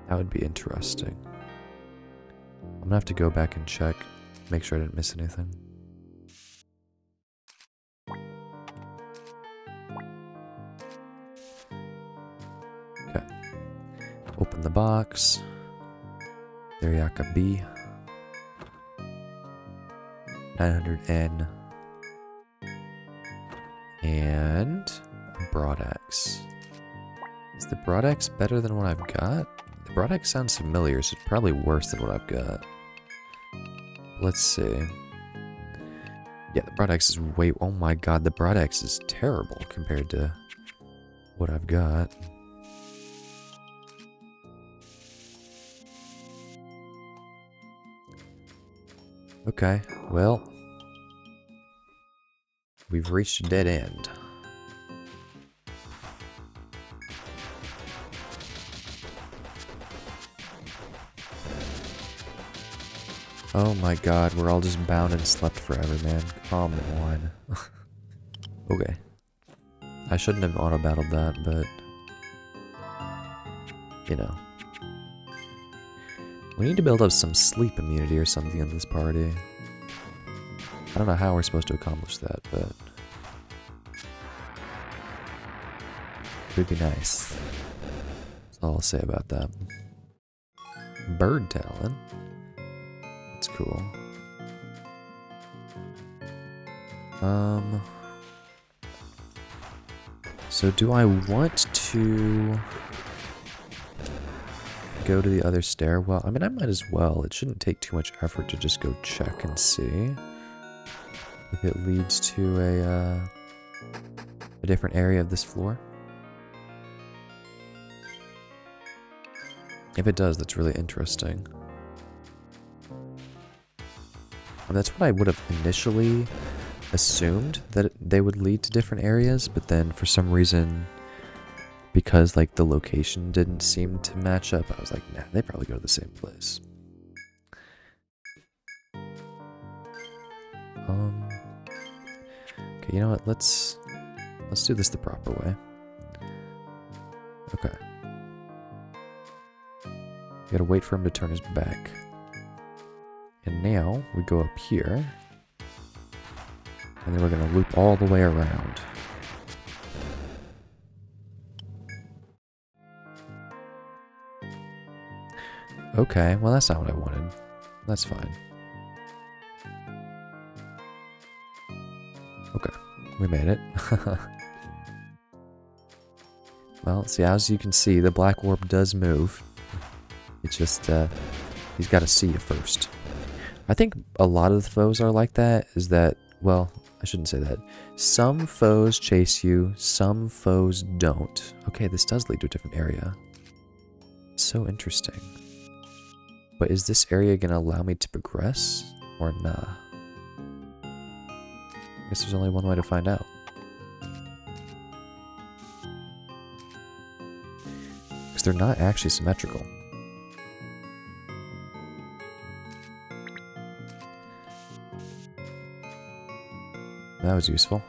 That would be interesting. I'm gonna have to go back and check, make sure I didn't miss anything. Okay. Open the box. Teriyaka B. 900N. And a broad axe. Is the broad axe better than what I've got? The broad axe sounds familiar, so it's probably worse than what I've got. Let's see. Yeah, the broad axe is way... Oh my god, the broad axe is terrible compared to what I've got. Okay, well... We've reached a dead end. Oh my god, we're all just bound and slept forever, man. Come on. Okay. I shouldn't have auto-battled that, but... You know. We need to build up some sleep immunity or something in this party. I don't know how we're supposed to accomplish that, but... It would be nice. That's all I'll say about that. Bird talon. That's cool. So do I want to go to the other stairwell? I mean, I might as well. It shouldn't take too much effort to just go check and see if it leads to a different area of this floor. If it does, that's really interesting. And that's what I would have initially assumed, that they would lead to different areas, but then for some reason, because like the location didn't seem to match up, I was like, nah, they probably go to the same place. Okay, you know what? Let's do this the proper way. Okay. We gotta wait for him to turn his back. And now we go up here. And then we're gonna loop all the way around. Okay, well that's not what I wanted. That's fine. Okay, we made it. Well, see, as you can see, the black orb does move. It's just, he's got to see you first. I think a lot of the foes are like that, is that, well, I shouldn't say that. Some foes chase you, some foes don't. Okay, this does lead to a different area. So interesting. But is this area going to allow me to progress, or nah? I guess there's only one way to find out. Because they're not actually symmetrical. That was useful.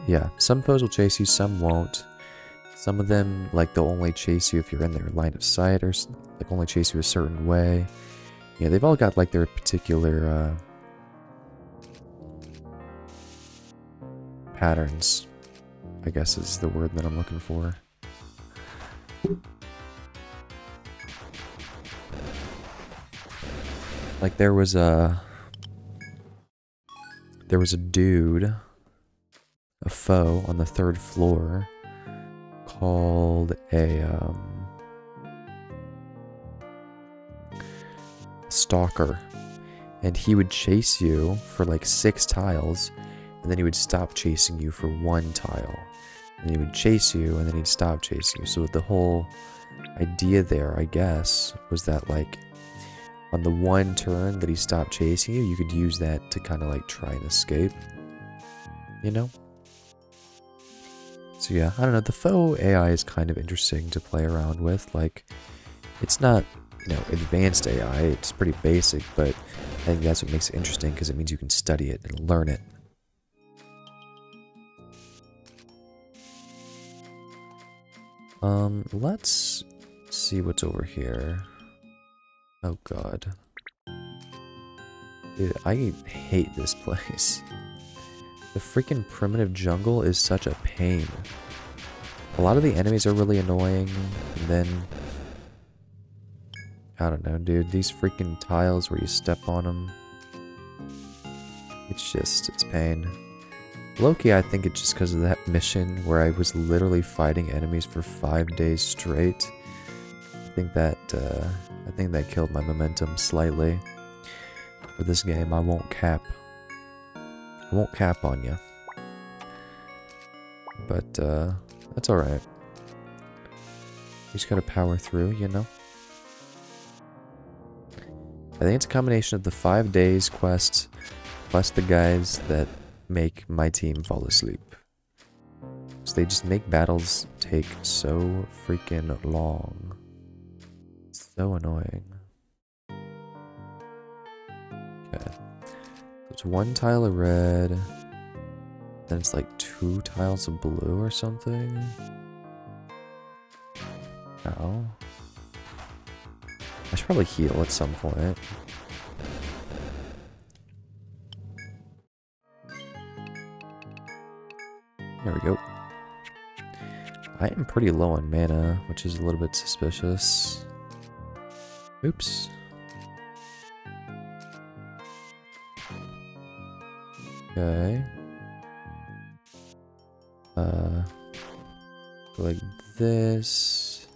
Yeah, some foes will chase you, some won't. Some of them, like, they'll only chase you if you're in their line of sight, or like only chase you a certain way. Yeah, they've all got like their particular patterns, I guess is the word that I'm looking for. Like there was a dude, a foe on the 3rd floor called a stalker, and he would chase you for like 6 tiles, and then he would stop chasing you for 1 tile, and he would chase you, and then he'd stop chasing you. So the whole idea there, I guess, was that like on the 1 turn that he stopped chasing you, you could use that to kind of like try and escape, you know? So yeah, I don't know, the faux AI is kind of interesting to play around with. Like, it's not, you know, advanced AI, it's pretty basic, but I think that's what makes it interesting, because it means you can study it and learn it. Let's see what's over here. Oh god. Dude, I hate this place. The freaking primitive jungle is such a pain. A lot of the enemies are really annoying, and then I don't know, dude, these freaking tiles where you step on them, it's pain. Low-key, I think it's just because of that mission where I was literally fighting enemies for 5 days straight. I think that killed my momentum slightly. For this game, I won't cap. I won't cap on you. But, that's alright. You just gotta power through, you know? I think it's a combination of the 5 days quest, plus the guys that make my team fall asleep. So they just make battles take so freaking long. So annoying. Okay. So it's 1 tile of red, then it's like 2 tiles of blue or something. Ow. I should probably heal at some point. There we go. I am pretty low on mana, which is a little bit suspicious. Oops. Okay. Go like this.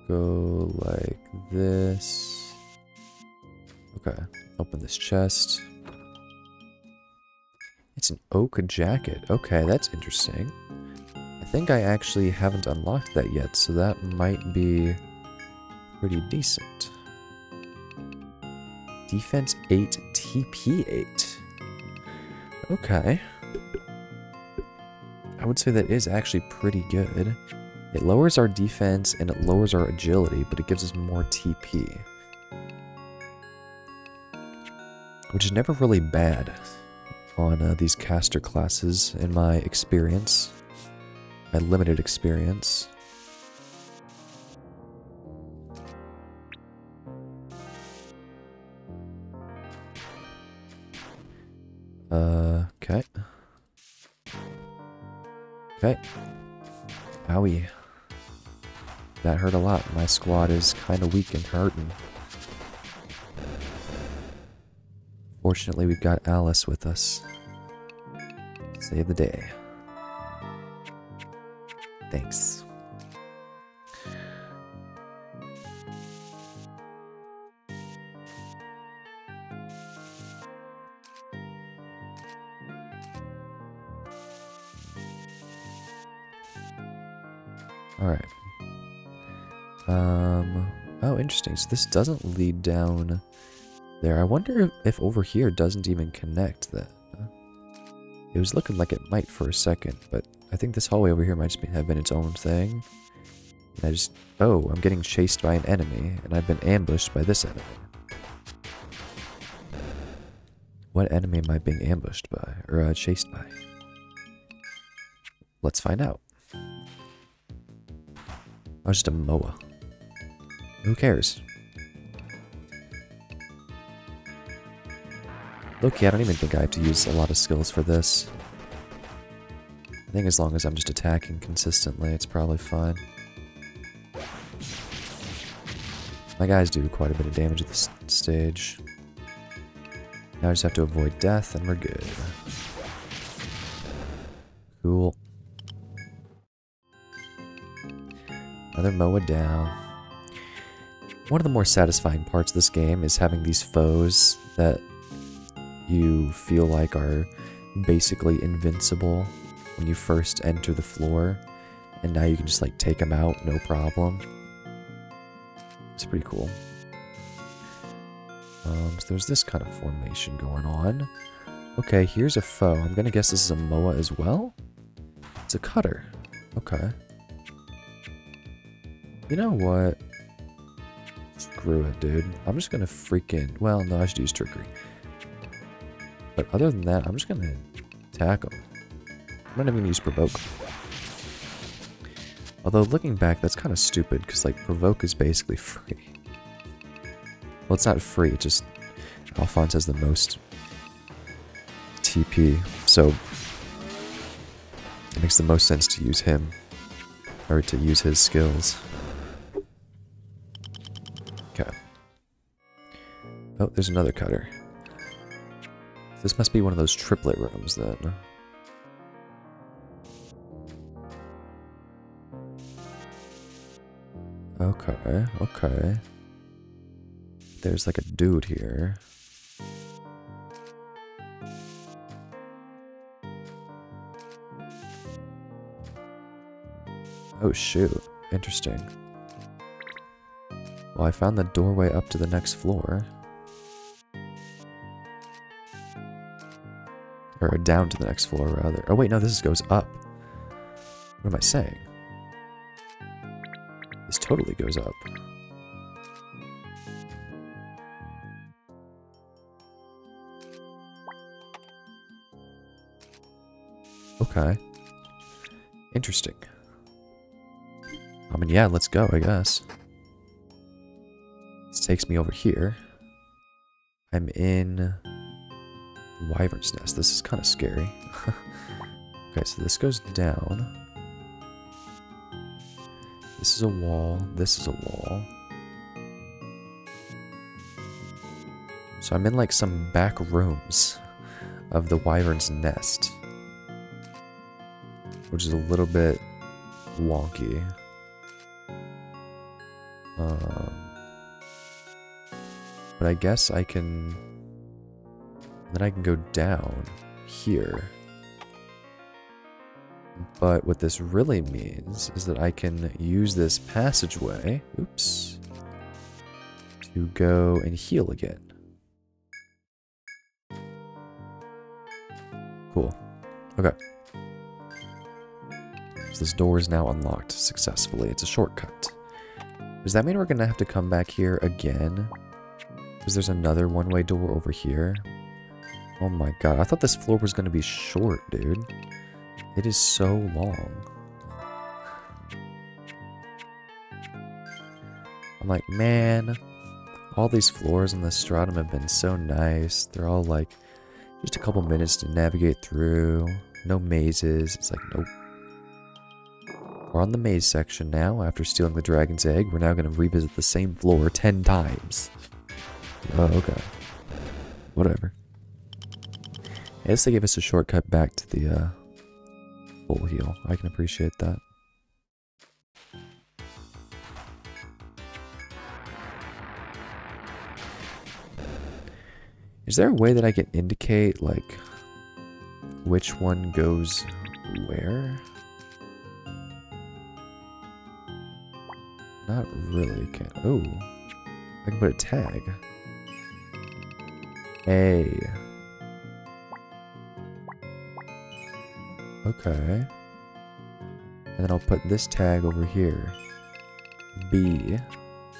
Go like this. Okay. Open this chest. It's an oak jacket. Okay, that's interesting. I think I actually haven't unlocked that yet, so that might be pretty decent. Defense 8, TP 8. Okay. I would say that is actually pretty good. It lowers our defense and it lowers our agility, but it gives us more TP. Which is never really bad on these caster classes, in my experience. My limited experience. Okay. Okay. Owie. That hurt a lot. My squad is kind of weak and hurting. Fortunately, we've got Alice with us. Save the day. Thanks. Alright. Oh, interesting. So this doesn't lead down there. I wonder if over here doesn't even connect then. It was looking like it might for a second, but I think this hallway over here might just have been its own thing. And oh, I'm getting chased by an enemy, and I've been ambushed by this enemy. What enemy am I being ambushed by, or chased by? Let's find out. Oh, just a MOA. Who cares? Look, I don't even think I have to use a lot of skills for this. I think as long as I'm just attacking consistently, it's probably fine. My guys do quite a bit of damage at this stage. Now I just have to avoid death and we're good. Cool. Another MOA down. One of the more satisfying parts of this game is having these foes that you feel like are basically invincible when you first enter the floor, and now you can just like take them out, no problem. It's pretty cool. So there's this kind of formation going on. Okay, here's a foe. I'm gonna guess this is a MOA as well? It's a cutter. Okay. You know what? Screw it, dude. I'm just gonna freaking... Well, no, I should use trickery. But other than that, I'm just gonna attack him. I'm not even gonna use provoke. Although, looking back, that's kind of stupid, because, like, provoke is basically free. Well, it's not free, it's just... Alphonse has the most TP, so... It makes the most sense to use him. Or to use his skills. Okay. Oh, there's another cutter. This must be one of those triplet rooms, then. Okay, okay. There's like a dude here. Oh shoot, interesting. Well, I found the doorway up to the next floor. Or down to the next floor, rather. Oh wait, no, this goes up. What am I saying? This totally goes up. Okay. Interesting. I mean, yeah, let's go, I guess. This takes me over here. I'm in Wyvern's Nest. This is kind of scary. Okay, so this goes down. This is a wall. This is a wall. So I'm in like some back rooms of the Wyvern's Nest, which is a little bit wonky. But I guess I can... Then I can go down here. But what this really means is that I can use this passageway, oops, to go and heal again. Cool. Okay. So this door is now unlocked successfully. It's a shortcut. Does that mean we're gonna have to come back here again? Because there's another one-way door over here. Oh my god, I thought this floor was gonna be short, dude. It is so long. I'm like, man, all these floors in the Stratum have been so nice. They're all like, just a couple minutes to navigate through. No mazes. It's like, nope. We're on the maze section now. After stealing the dragon's egg, we're now going to revisit the same floor 10 times. Oh, okay. Whatever. I guess they gave us a shortcut back to the full heal. I can appreciate that. Is there a way that I can indicate, like, which one goes where? Not really. Oh, I can put a tag. A. Okay. And then I'll put this tag over here. B.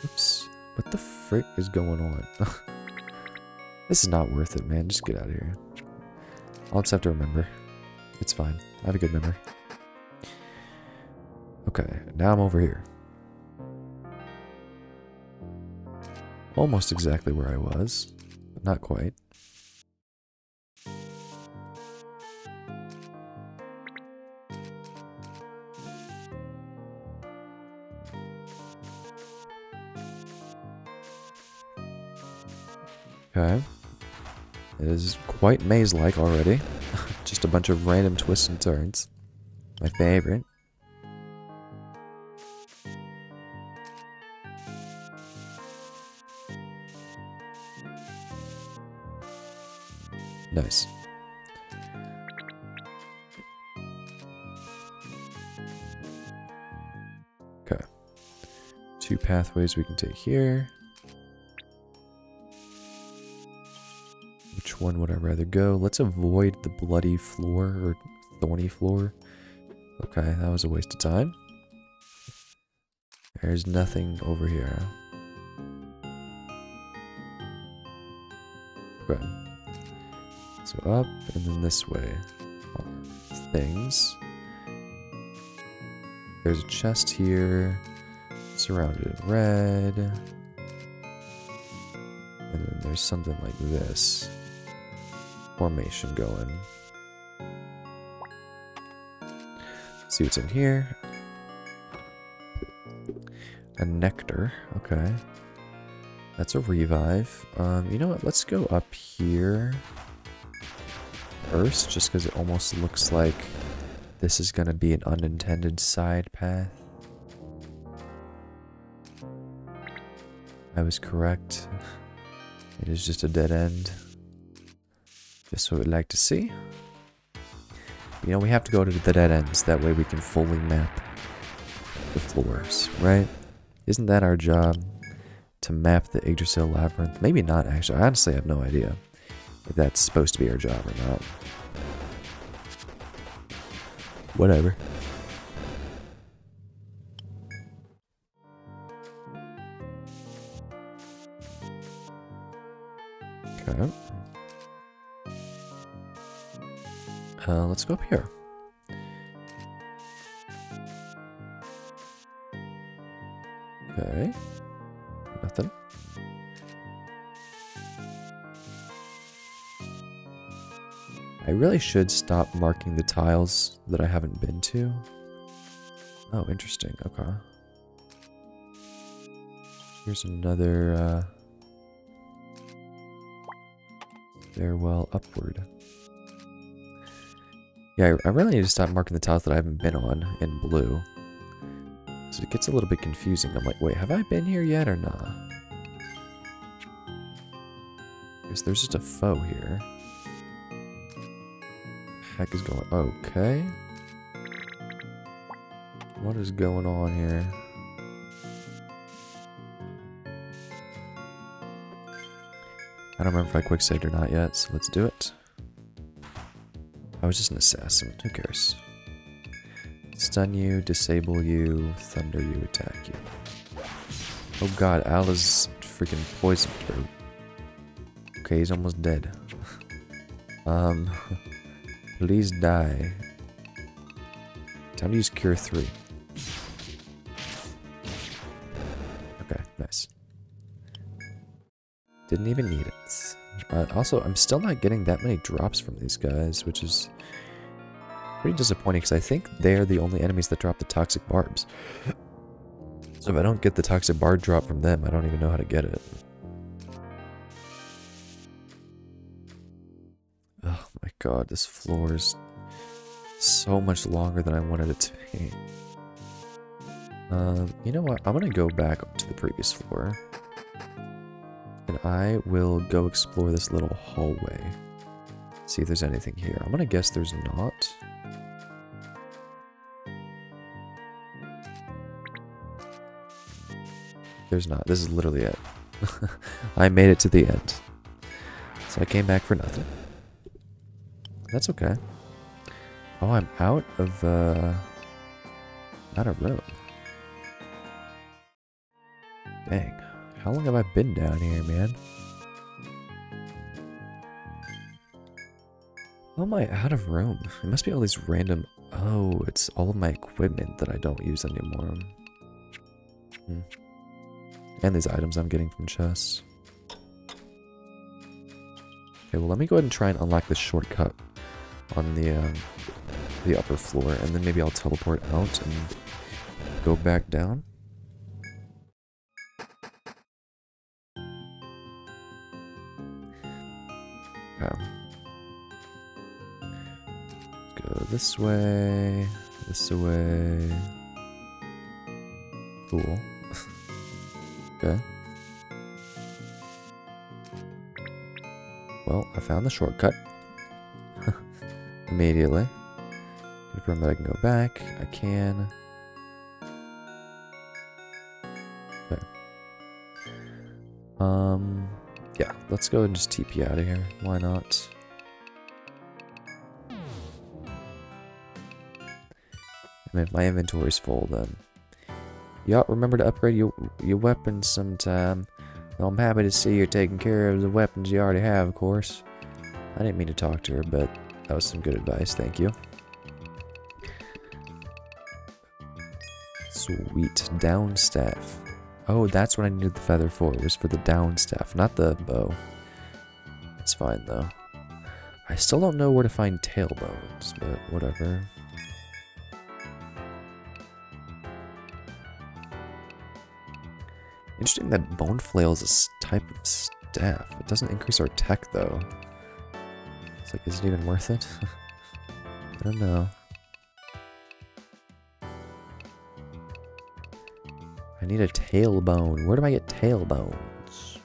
Oops. What the frick is going on? This is not worth it, man. Just get out of here. I'll just have to remember. It's fine. I have a good memory. Okay, now I'm over here. Almost exactly where I was, but not quite. Okay. It is quite maze-like already. Just a bunch of random twists and turns. My favorite. Nice. Okay. 2 pathways we can take here. Which one would I rather go? Let's avoid the bloody floor or thorny floor. Okay, that was a waste of time. There's nothing over here. Okay. So up and then this way. Things. There's a chest here, surrounded in red. And then there's something like this. Formation going. See what's in here. A nectar, okay. That's a revive. You know what, let's go up here first, just because it almost looks like this is gonna be an unintended side path. I was correct. It is just a dead end. Just what we'd like to see. You know, we have to go to the dead ends, that way we can fully map the floors, right? Isn't that our job? To map the Yggdrasil Labyrinth? Maybe not, actually. I honestly have no idea if that's supposed to be our job or not. Whatever. Okay. Let's go up here. Okay. Nothing. I really should stop marking the tiles that I haven't been to. Oh, interesting. Okay. Here's another stairwell upward. Yeah, I really need to stop marking the tiles that I haven't been on in blue. So it gets a little bit confusing. I'm like, wait, have I been here yet or not? Because there's just a foe here. Heck is going... Okay. What is going on here? I don't remember if I quick saved or not yet, so let's do it. I was just an assassin. Who cares? Stun you, disable you, thunder you, attack you. Oh god, Al is freaking poisoned. Okay, he's almost dead. Please die. Time to use Cure 3. Okay, nice. Didn't even need it. Also, I'm still not getting that many drops from these guys, which is pretty disappointing because I think they're the only enemies that drop the toxic barbs. So if I don't get the toxic barb drop from them, I don't even know how to get it. Oh my god, this floor is so much longer than I wanted it to be. You know what? I'm gonna go back up to the previous floor. And I will go explore this little hallway. See if there's anything here. I'm gonna guess there's not. There's not. This is literally it. I made it to the end. So I came back for nothing. That's okay. Oh, I'm out of room. Dang. How long have I been down here, man? How am I out of room? It must be all these random Oh, it's all of my equipment that I don't use anymore. And these items I'm getting from chests. Okay, well let me go ahead and try and unlock this shortcut on the upper floor, and then maybe I'll teleport out and go back down. Okay. Let's go this way, this way. Cool. Okay. Well, I found the shortcut. Immediately. Confirm that I can go back. I can. Okay. Yeah, let's go and just TP out of here. Why not? I mean, if my inventory's full, then... Yup, remember to upgrade your weapons sometime. Well, I'm happy to see you're taking care of the weapons you already have, of course. I didn't mean to talk to her, but that was some good advice, thank you. Sweet. Down staff. Oh, that's what I needed the feather for. It was for the down staff, not the bow. That's fine, though. I still don't know where to find tail bones, but whatever. Interesting that bone flail is a type of staff. It doesn't increase our tech, though. It's like, is it even worth it? I don't know. I need a tailbone. Where do I get tailbones?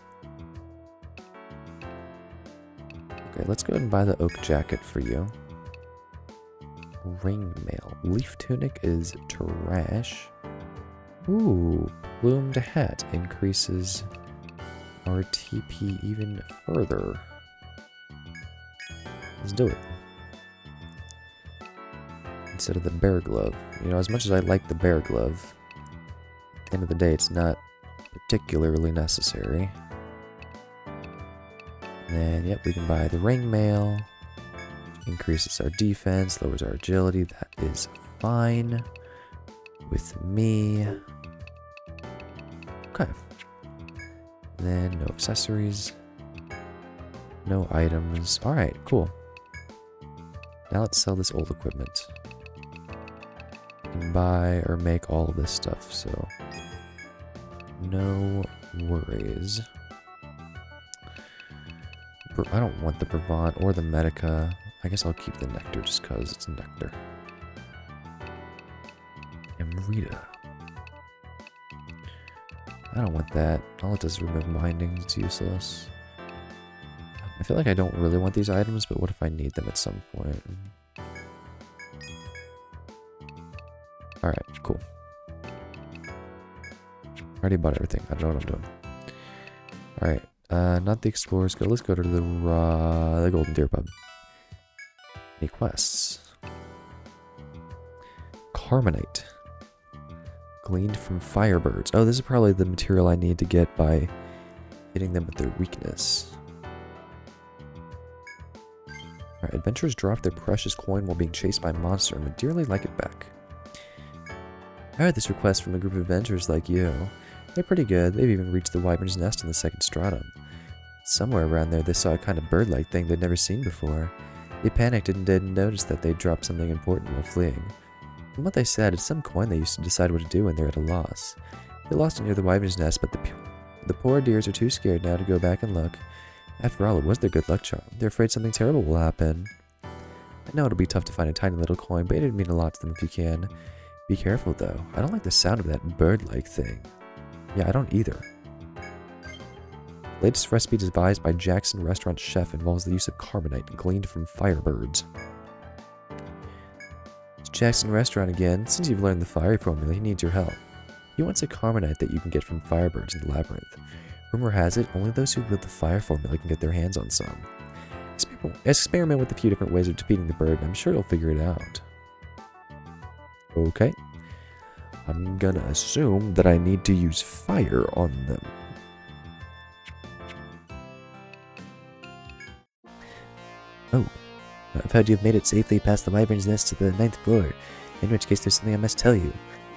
Okay, let's go ahead and buy the oak jacket for you. Ring mail. Leaf tunic is trash. Ooh, plumed hat increases our TP even further. Let's do it. Instead of the bear glove. You know, as much as I like the bear glove, at the end of the day, it's not particularly necessary. And then, yep, we can buy the ring mail. Increases our defense, lowers our agility. That is fine with me. Okay. Then no accessories. No items. Alright, cool. Now let's sell this old equipment. You can buy or make all of this stuff, so no worries. I don't want the Bravant or the Medica. I guess I'll keep the Nectar just because it's Nectar. Amrita. I don't want that. All it does is remove bindings. It's useless. I feel like I don't really want these items, but what if I need them at some point? Alright, cool. Already bought everything. I don't know what I'm doing. Alright, not the Explorer's Guild. Let's go to the Golden Deer Pub. Any quests? Carbonite. Gleaned from firebirds. Oh, this is probably the material I need to get by hitting them with their weakness. Alright, adventurers drop their precious coin while being chased by a monster and would dearly like it back. I heard this request from a group of adventurers like you. They're pretty good. They've even reached the wyvern's nest in the second stratum. Somewhere around there, they saw a kind of bird-like thing they'd never seen before. They panicked and didn't notice that they'd dropped something important while fleeing. From what they said, it's some coin they used to decide what to do when they're at a loss. They lost it near the wyvern's nest, but the poor deers are too scared now to go back and look. After all, it was their good luck charm. They're afraid something terrible will happen. I know it'll be tough to find a tiny little coin, but it'd mean a lot to them if you can. Be careful, though. I don't like the sound of that bird-like thing. Yeah, I don't either. Latest recipe devised by Jackson restaurant chef involves the use of carbonite gleaned from firebirds. It's Jackson restaurant again. Since you've learned the fire formula, he needs your help. He wants a carbonite that you can get from firebirds in the labyrinth. Rumor has it, only those who wield the fire formula can get their hands on some. Experiment with a few different ways of defeating the bird, and I'm sure you'll figure it out. Okay. I'm gonna assume that I need to use fire on them. Oh. I've heard you've made it safely past the wyvern's nest to the 9th floor, in which case there's something I must tell you.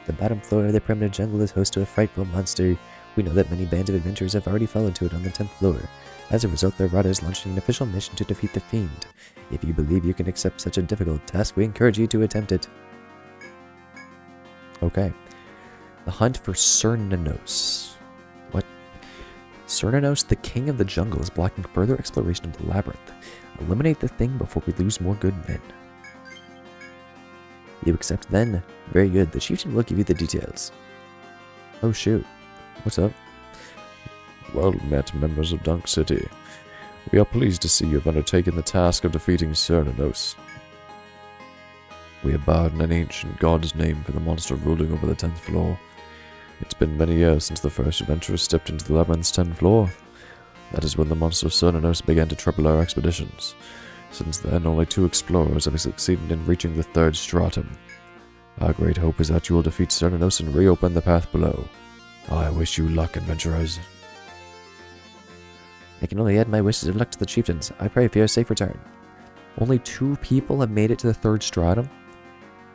The bottom floor of the perimeter jungle is host to a frightful monster. We know that many bands of adventurers have already fallen to it on the 10th floor. As a result, their Rada is launching an official mission to defeat the fiend. If you believe you can accept such a difficult task, we encourage you to attempt it. Okay. The hunt for Cernunnos. What? Cernunnos, the king of the jungle, is blocking further exploration of the labyrinth. Eliminate the thing before we lose more good men. You accept then? Very good. The chieftain will give you the details. Oh shoot. What's up?
Well met, members of DunkVT. We are pleased to see you have undertaken the task of defeating Cernunnos. We have bowed in an ancient god's name for the monster ruling over the 10th floor. It's been many years since the first adventurers stepped into the labyrinth's 10th floor. That is when the monster Cernunnos began to trouble our expeditions. Since then, only 2 explorers have succeeded in reaching the 3rd stratum. Our great hope is that you will defeat Cernunnos and reopen the path below. I wish you luck, adventurers.
I can only add my wishes of luck to the chieftains. I pray for your safe return. Only 2 people have made it to the 3rd stratum?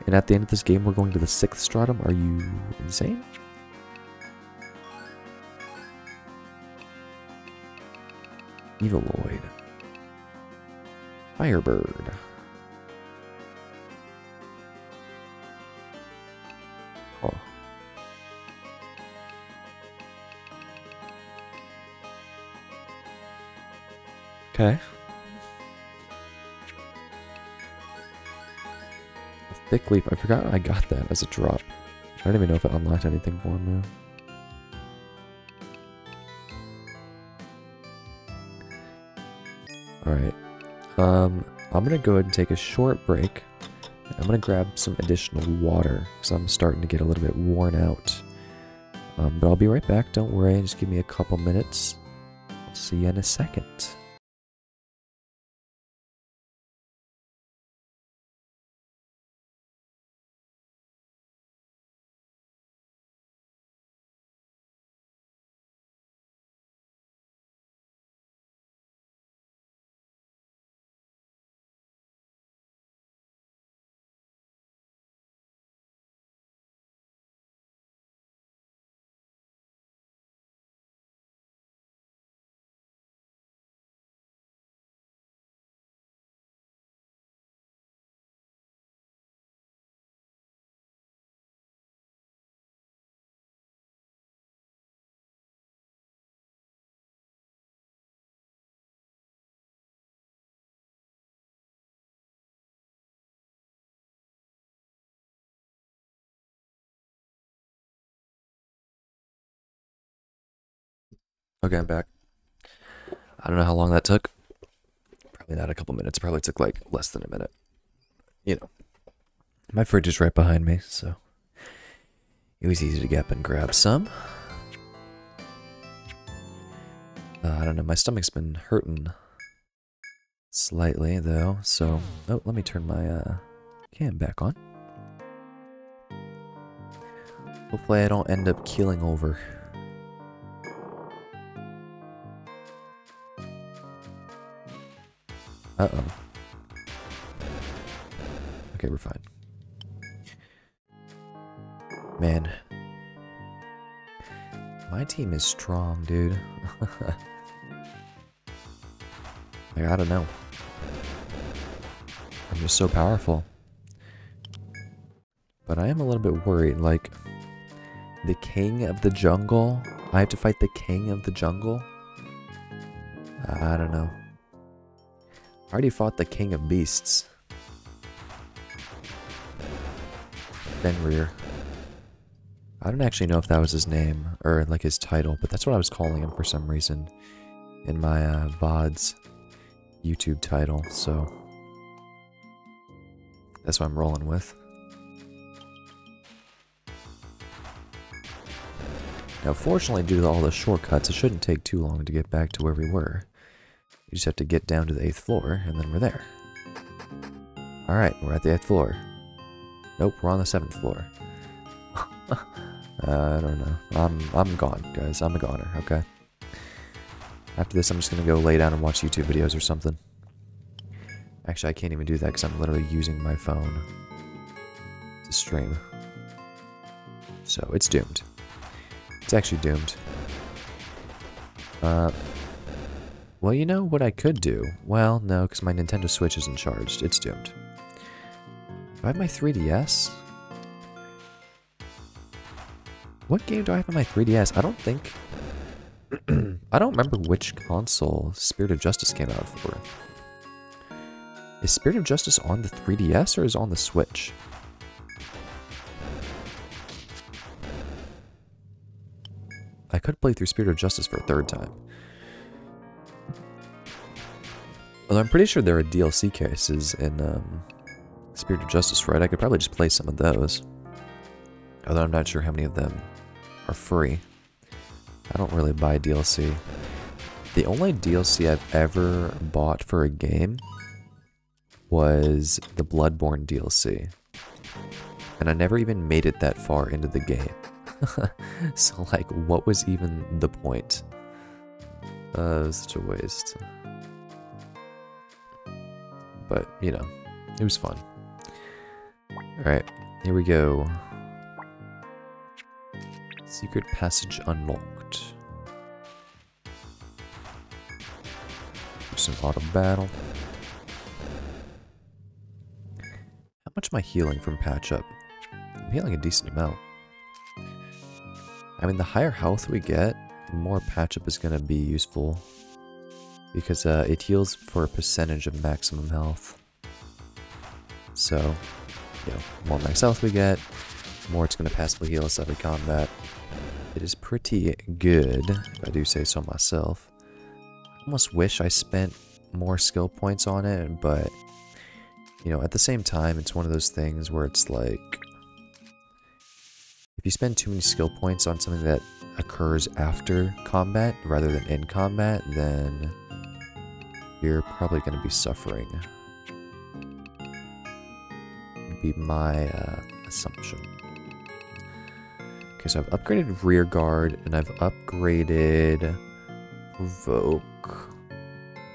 And at the end of this game, we're going to the 6th stratum? Are you insane? Eviloid. Firebird. Oh. Okay. A thick leaf. I forgot I got that as a drop. I don't even know if it unlocked anything for him now. Alright. I'm gonna go ahead and take a short break. I'm gonna grab some additional water, because I'm starting to get a little bit worn out. But I'll be right back, don't worry, just give me a couple minutes. I'll see you in a second. Okay, I'm back. I don't know how long that took. Probably not a couple minutes. Probably took like less than a minute. You know, my fridge is right behind me, so it was easy to get up and grab some. I don't know, my stomach's been hurting slightly though, so... Oh, let me turn my cam back on. Hopefully I don't end up keeling over. Uh-oh. Okay, we're fine. Man. My team is strong, dude. Like, I don't know. I'm just so powerful. But I am a little bit worried, like... The king of the jungle? I have to fight the king of the jungle? I don't know. I already fought the king of beasts. Fenrir. I don't actually know if that was his name, or like his title, but that's what I was calling him for some reason in my VOD's YouTube title, so that's what I'm rolling with. Now, fortunately, due to all the shortcuts, it shouldn't take too long to get back to where we were. You just have to get down to the 8th floor, and then we're there. Alright, we're at the 8th floor. Nope, we're on the 7th floor. I don't know. I'm gone, guys. I'm a goner, okay? After this, I'm just gonna go lay down and watch YouTube videos or something. Actually, I can't even do that because I'm literally using my phone to stream. So, it's doomed. It's actually doomed. Well, you know what I could do? Well, no, because my Nintendo Switch isn't charged. It's doomed. Do I have my 3DS? What game do I have on my 3DS? I don't think... I don't remember which console Spirit of Justice came out for. Is Spirit of Justice on the 3DS or is it on the Switch? I could play through Spirit of Justice for a third time. Although I'm pretty sure there are DLC cases in Spirit of Justice, right? I could probably just play some of those. Although I'm not sure how many of them are free. I don't really buy DLC. The only DLC I've ever bought for a game was the Bloodborne DLC. And I never even made it that far into the game. So, like, what was even the point? It was such a waste. But, you know, it was fun. Alright, here we go. Secret passage unlocked. Do some auto battle. How much am I healing from patch up? I'm healing a decent amount. I mean, the higher health we get, the more patch up is going to be useful. Because it heals for a percentage of maximum health. So, you know, more max health we get, more it's going to passively heal us every combat. It is pretty good, if I do say so myself. I almost wish I spent more skill points on it, but, you know, at the same time, it's one of those things where it's like, if you spend too many skill points on something that occurs after combat rather than in combat, then you're probably going to be suffering. Would be my assumption. Okay, so I've upgraded rear guard and I've upgraded provoke.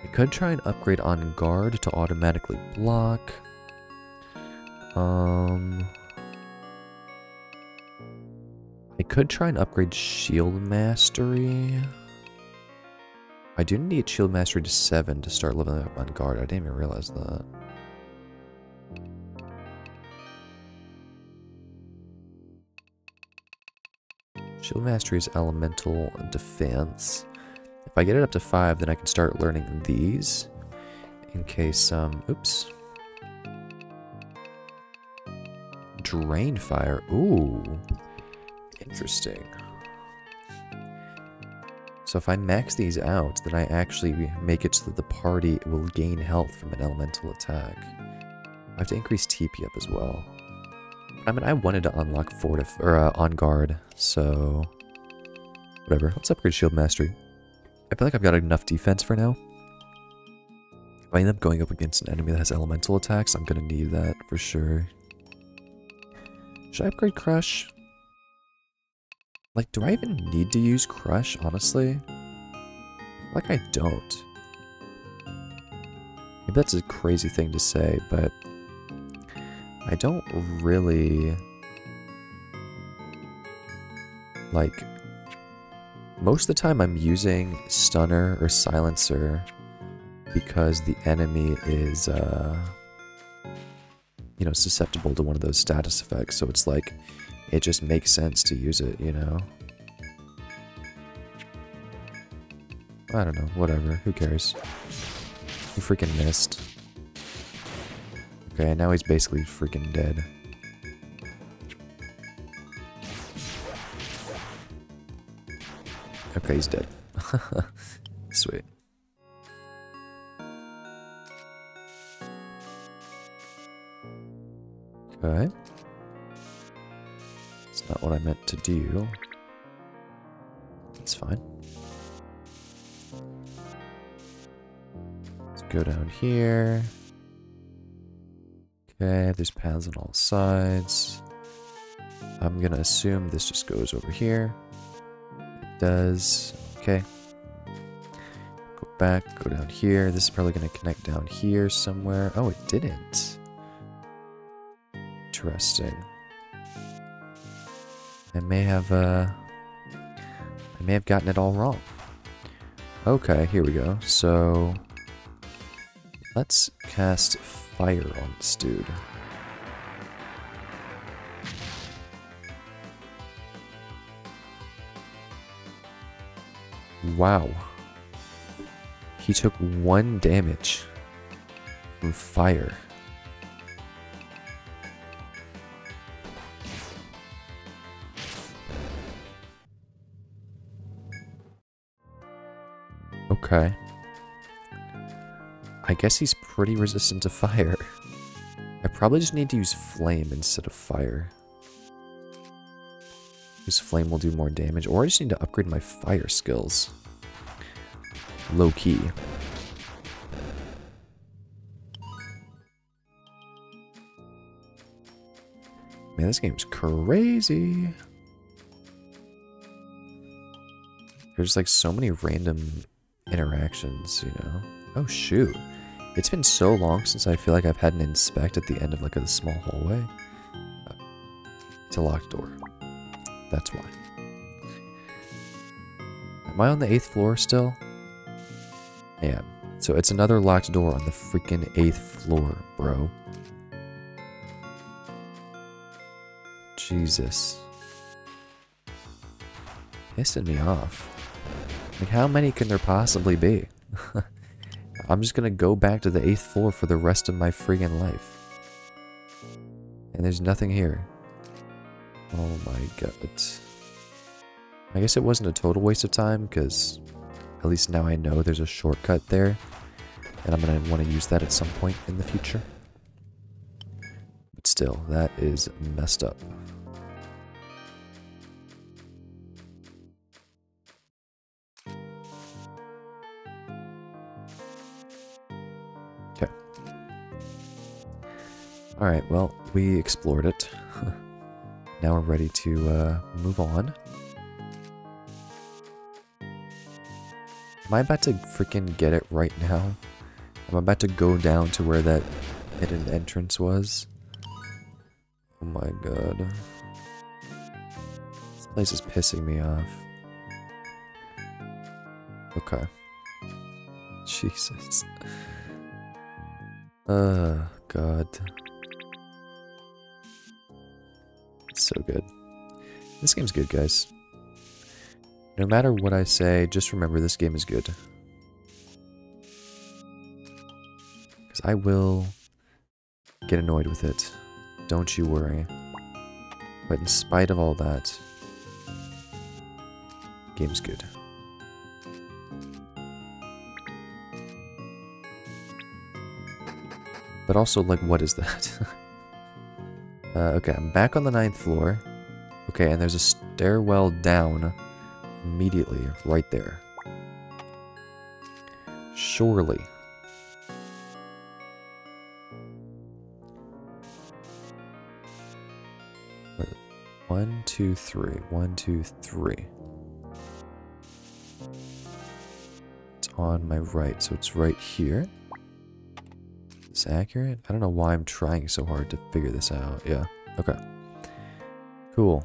I could try and upgrade on guard to automatically block. I could try and upgrade shield mastery. I do need shield mastery to 7 to start leveling up on guard. I didn't even realize that. Shield mastery is elemental defense. If I get it up to 5, then I can start learning these. In case, oops. Drain fire. Ooh. Interesting. So if I max these out, then I actually make it so that the party will gain health from an elemental attack. I have to increase TP up as well. I mean, I wanted to unlock on guard, so whatever. Let's upgrade shield mastery. I feel like I've got enough defense for now. If I end up going up against an enemy that has elemental attacks, I'm gonna need that for sure. Should I upgrade crush? Like, do I even need to use crush, honestly? Like, I don't. Maybe that's a crazy thing to say, but I don't really... Like, most of the time I'm using stunner or silencer because the enemy is, you know, susceptible to one of those status effects, so it's like, it just makes sense to use it, you know? I don't know, whatever, who cares? He freaking missed. Okay, now he's basically freaking dead. Okay, he's dead. Sweet. Okay. It's not what I meant to do. It's fine. Let's go down here. Okay, there's paths on all sides. I'm gonna assume this just goes over here. It does. Okay. Go back, go down here. This is probably going to connect down here somewhere. Oh, it didn't. Interesting. I may have gotten it all wrong. Okay, here we go. So let's cast fire on this dude. Wow. He took 1 damage from fire. Okay. I guess he's pretty resistant to fire. I probably just need to use flame instead of fire. Because flame will do more damage. Or I just need to upgrade my fire skills. Low key. Man, this game's crazy. There's like so many random interactions, you know? Oh shoot. It's been so long since I feel like I've had an inspect at the end of like a small hallway. Oh, it's a locked door. That's why. Am I on the 8th floor still? I am. So it's another locked door on the freaking 8th floor, bro. Jesus. Pissing me off. Like, how many can there possibly be? I'm just gonna go back to the 8th floor for the rest of my friggin' life. And there's nothing here. Oh my god. I guess it wasn't a total waste of time, because at least now I know there's a shortcut there. And I'm gonna want to use that at some point in the future. But still, that is messed up. Okay. Alright, well, we explored it. Now we're ready to move on. Am I about to freaking get it right now? I'm about to go down to where that hidden entrance was. Oh my god. This place is pissing me off. Okay. Jesus. God. It's so good. This game's good, guys. No matter what I say, just remember this game is good. Because I will get annoyed with it. Don't you worry. But in spite of all that, the game's good. But also, like, what is that? Okay, I'm back on the 9th floor. Okay, and there's a stairwell down immediately, right there. Surely. One, two, three. 1, 2, 3. It's on my right, so it's right here. Is this accurate? I don't know why I'm trying so hard to figure this out. Yeah, okay. Cool.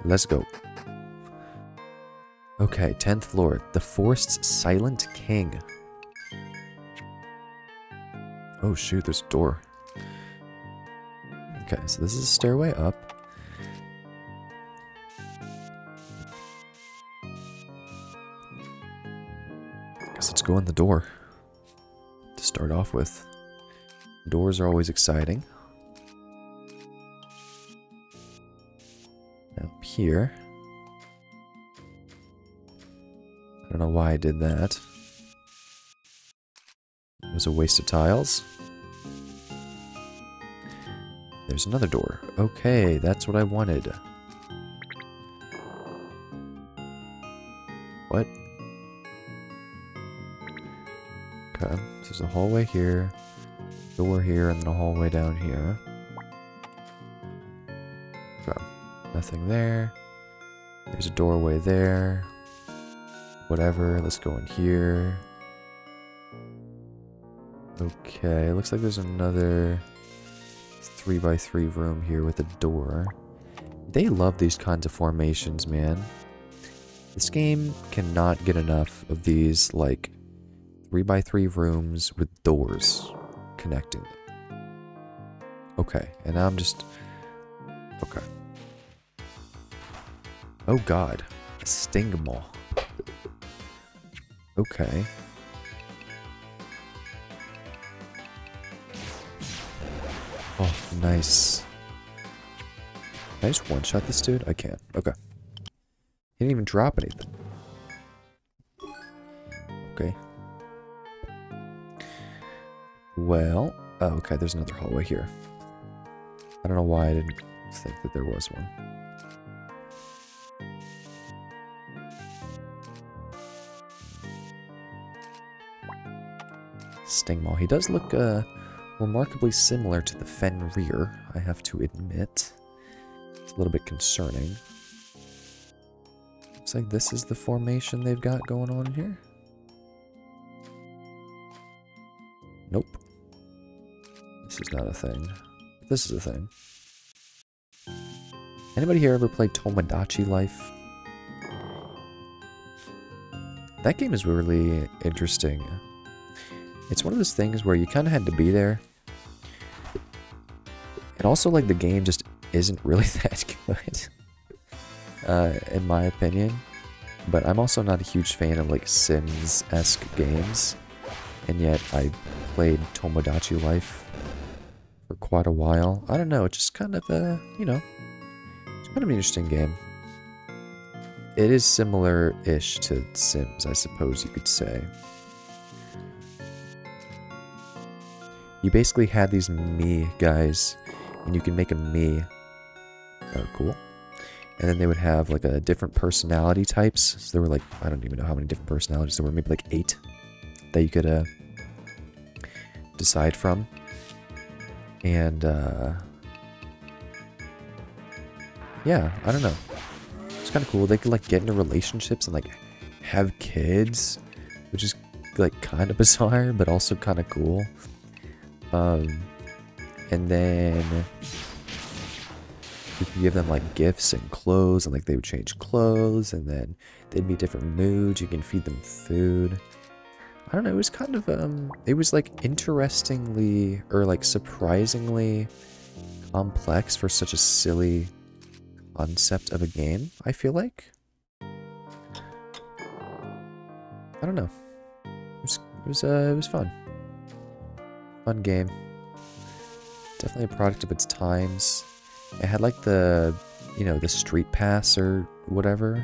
Let's go. Okay, 10th floor. The Forest's Silent King. Oh shoot, there's a door. Okay, so this is a stairway up. Guess let's go in the door. To start off with. Doors are always exciting. Up here. I don't know why I did that. It was a waste of tiles. There's another door. Okay, that's what I wanted. What? Okay, so there's a hallway here, door here, and then a hallway down here. Okay, nothing there. There's a doorway there. Whatever, let's go in here. Okay, looks like there's another 3x3 room here with a door. They love these kinds of formations, man. This game cannot get enough of these, like, 3x3 rooms with doors connecting them. Okay, and now I'm just... Okay. Oh god, a sting maw. Okay. Oh, nice. Can I just one-shot this dude? I can. Okay. He didn't even drop anything. Okay. Well... Oh, okay, there's another hallway here. I don't know why I didn't think that there was one. Stingmaw. He does look remarkably similar to the Fenrir, I have to admit. It's a little bit concerning. Looks like this is the formation they've got going on here. Nope. This is not a thing. This is a thing. Anybody here ever played Tomodachi Life? That game is really interesting. It's one of those things where you kind of had to be there. And also, like, the game just isn't really that good. In my opinion. But I'm also not a huge fan of, like, Sims-esque games. And yet, I played Tomodachi Life for quite a while. I don't know, it's just kind of a, you know, it's kind of an interesting game. It is similar-ish to Sims, I suppose you could say. You basically had these me guys, and you can make a me. Oh, cool. And then they would have, like, a different personality types. So there were, like, I don't even know how many different personalities. There were maybe, like, 8 that you could, decide from. And, yeah, I don't know. It's kind of cool. They could, like, get into relationships and, like, have kids, which is, like, kind of bizarre, but also kind of cool. And then you could give them, like, gifts and clothes, and, like, they would change clothes, and then they'd be different moods. You can feed them food. I don't know, it was kind of, it was, like, interestingly, or, like, surprisingly complex for such a silly concept of a game, I feel like. I don't know. It was fun. Fun game. Definitely a product of its times. It had, like, the, you know, the street pass or whatever.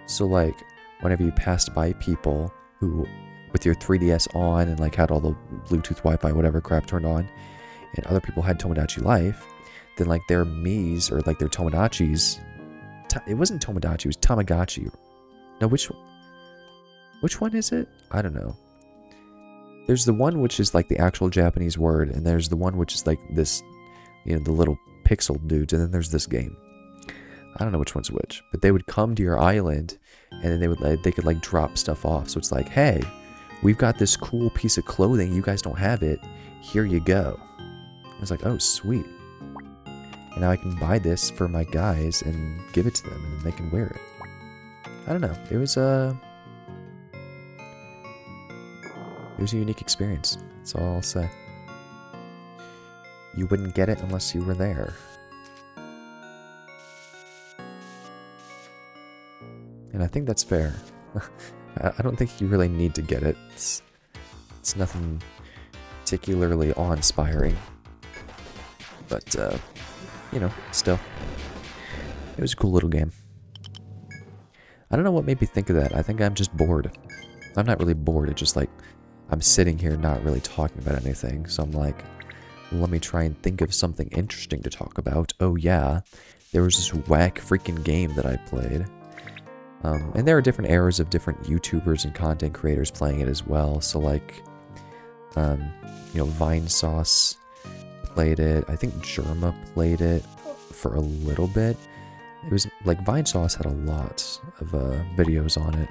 So, like, whenever you passed by people who... with your 3DS on and, like, had all the Bluetooth Wi-Fi whatever crap turned on, and other people had Tomodachi Life, then, like, their Miis or, like, their Tomodachis, it wasn't Tomodachi, it was Tamagotchi. No, which one is it? I don't know. There's the one which is, like, the actual Japanese word, and there's the one which is, like, this, you know, the little pixel dudes, and then there's this game. I don't know which one's which, but they would come to your island, and then they could, like, drop stuff off. So it's like, hey, we've got this cool piece of clothing, you guys don't have it, here you go. I was like, oh, sweet. And now I can buy this for my guys and give it to them, and then they can wear it. I don't know, it was a unique experience, that's all I'll say. You wouldn't get it unless you were there. And I think that's fair. I don't think you really need to get it. It's nothing particularly awe-inspiring. But, you know, still. It was a cool little game. I don't know what made me think of that. I think I'm just bored. I'm not really bored, it's just like, I'm sitting here not really talking about anything. So I'm like, let me try and think of something interesting to talk about. Oh yeah, there was this whack freaking game that I played. And there are different eras of different YouTubers and content creators playing it as well. So, like, you know, Vinesauce played it. I think Germa played it for a little bit. It was like Vine Sauce had a lot of videos on it.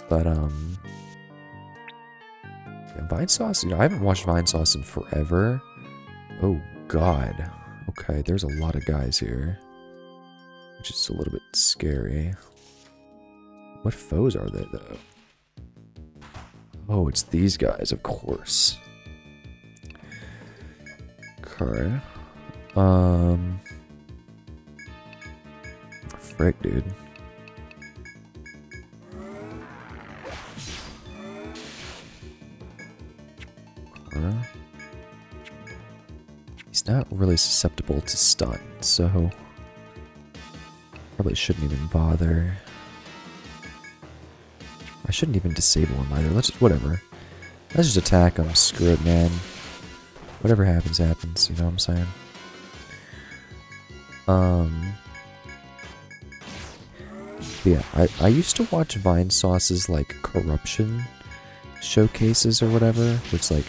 But yeah, Vine Sauce, you know, I haven't watched Vine Sauce in forever. Oh god. Okay, there's a lot of guys here. Which is a little bit scary. What foes are they though? Oh, it's these guys, of course. Okay. Frick, dude. He's not really susceptible to stun, so probably shouldn't even bother. I shouldn't even disable him either. Let's just, whatever. Let's just attack him. Screw it, man. Whatever happens, happens. You know what I'm saying? Yeah, I used to watch Vine Sauce's, like, corruption showcases or whatever, which, like,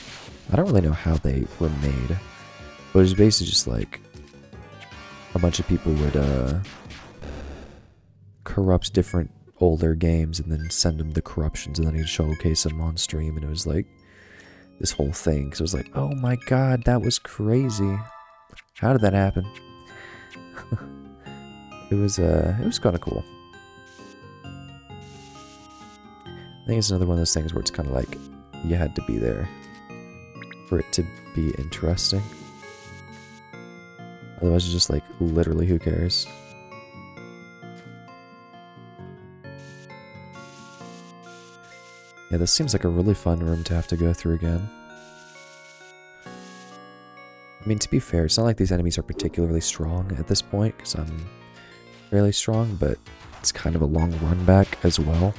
I don't really know how they were made, but it was basically just, like, a bunch of people would, corrupt different older games and then send them the corruptions and then he'd showcase them on stream, and it was, like, this whole thing, because it was like, oh my god, that was crazy. How did that happen? It was kind of cool. I think it's another one of those things where it's kind of like, you had to be there for it to be interesting. Otherwise, it's just like, literally, who cares? Yeah, this seems like a really fun room to have to go through again. I mean, to be fair, it's not like these enemies are particularly strong at this point, because I'm fairly strong, but it's kind of a long run back as well.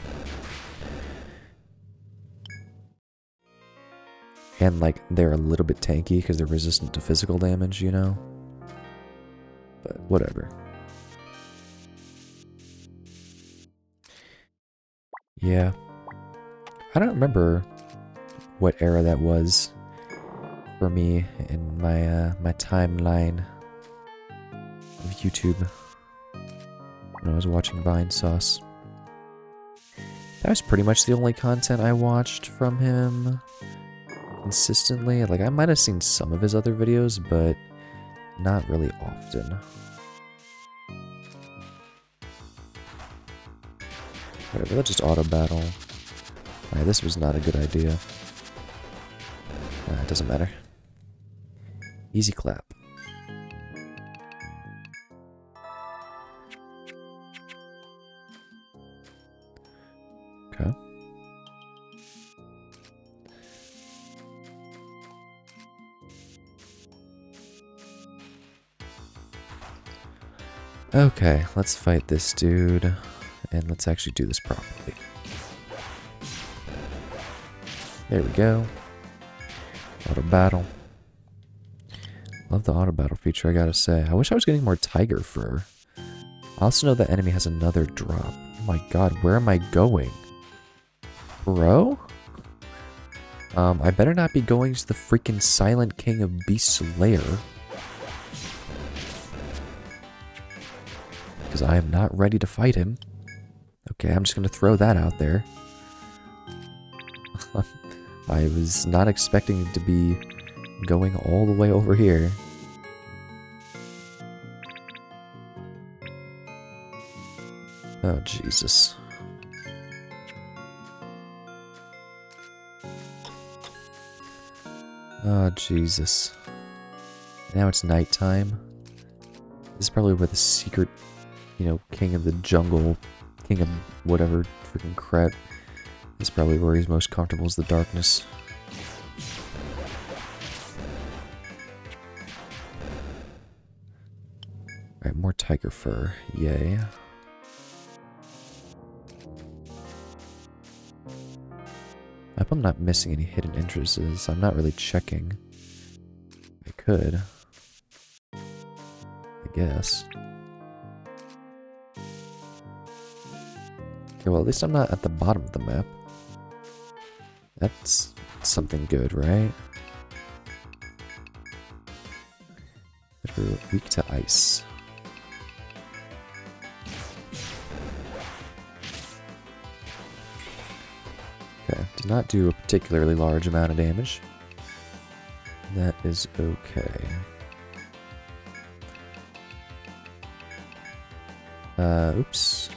And, like, they're a little bit tanky because they're resistant to physical damage, you know? But, whatever. Yeah. I don't remember what era that was for me in my, my timeline of YouTube when I was watching Vine Sauce. That was pretty much the only content I watched from him consistently. Like, I might have seen some of his other videos, but not really often. Whatever, let's just auto battle. Alright, this was not a good idea. It doesn't matter. Easy clap. Okay. Okay, let's fight this dude, and let's actually do this properly. There we go. Auto battle. Love the auto battle feature, I gotta say. I wish I was getting more tiger fur. I also know the enemy has another drop. Oh my god, where am I going? Bro? I better not be going to the freaking Silent King of Beast Slayer. Because I am not ready to fight him. Okay, I'm just gonna throw that out there. I was not expecting to be going all the way over here. Oh, Jesus. Oh, Jesus. Now it's nighttime. This is probably where the secret, you know, king of the jungle, king of whatever freaking crap. This is probably where he's most comfortable, is the darkness. Alright, more tiger fur. Yay. I hope I'm not missing any hidden entrances. I'm not really checking. I could. I guess. Okay, well, at least I'm not at the bottom of the map. That's something good, right? We're weak to ice. does not do a particularly large amount of damage. That is okay. Oops.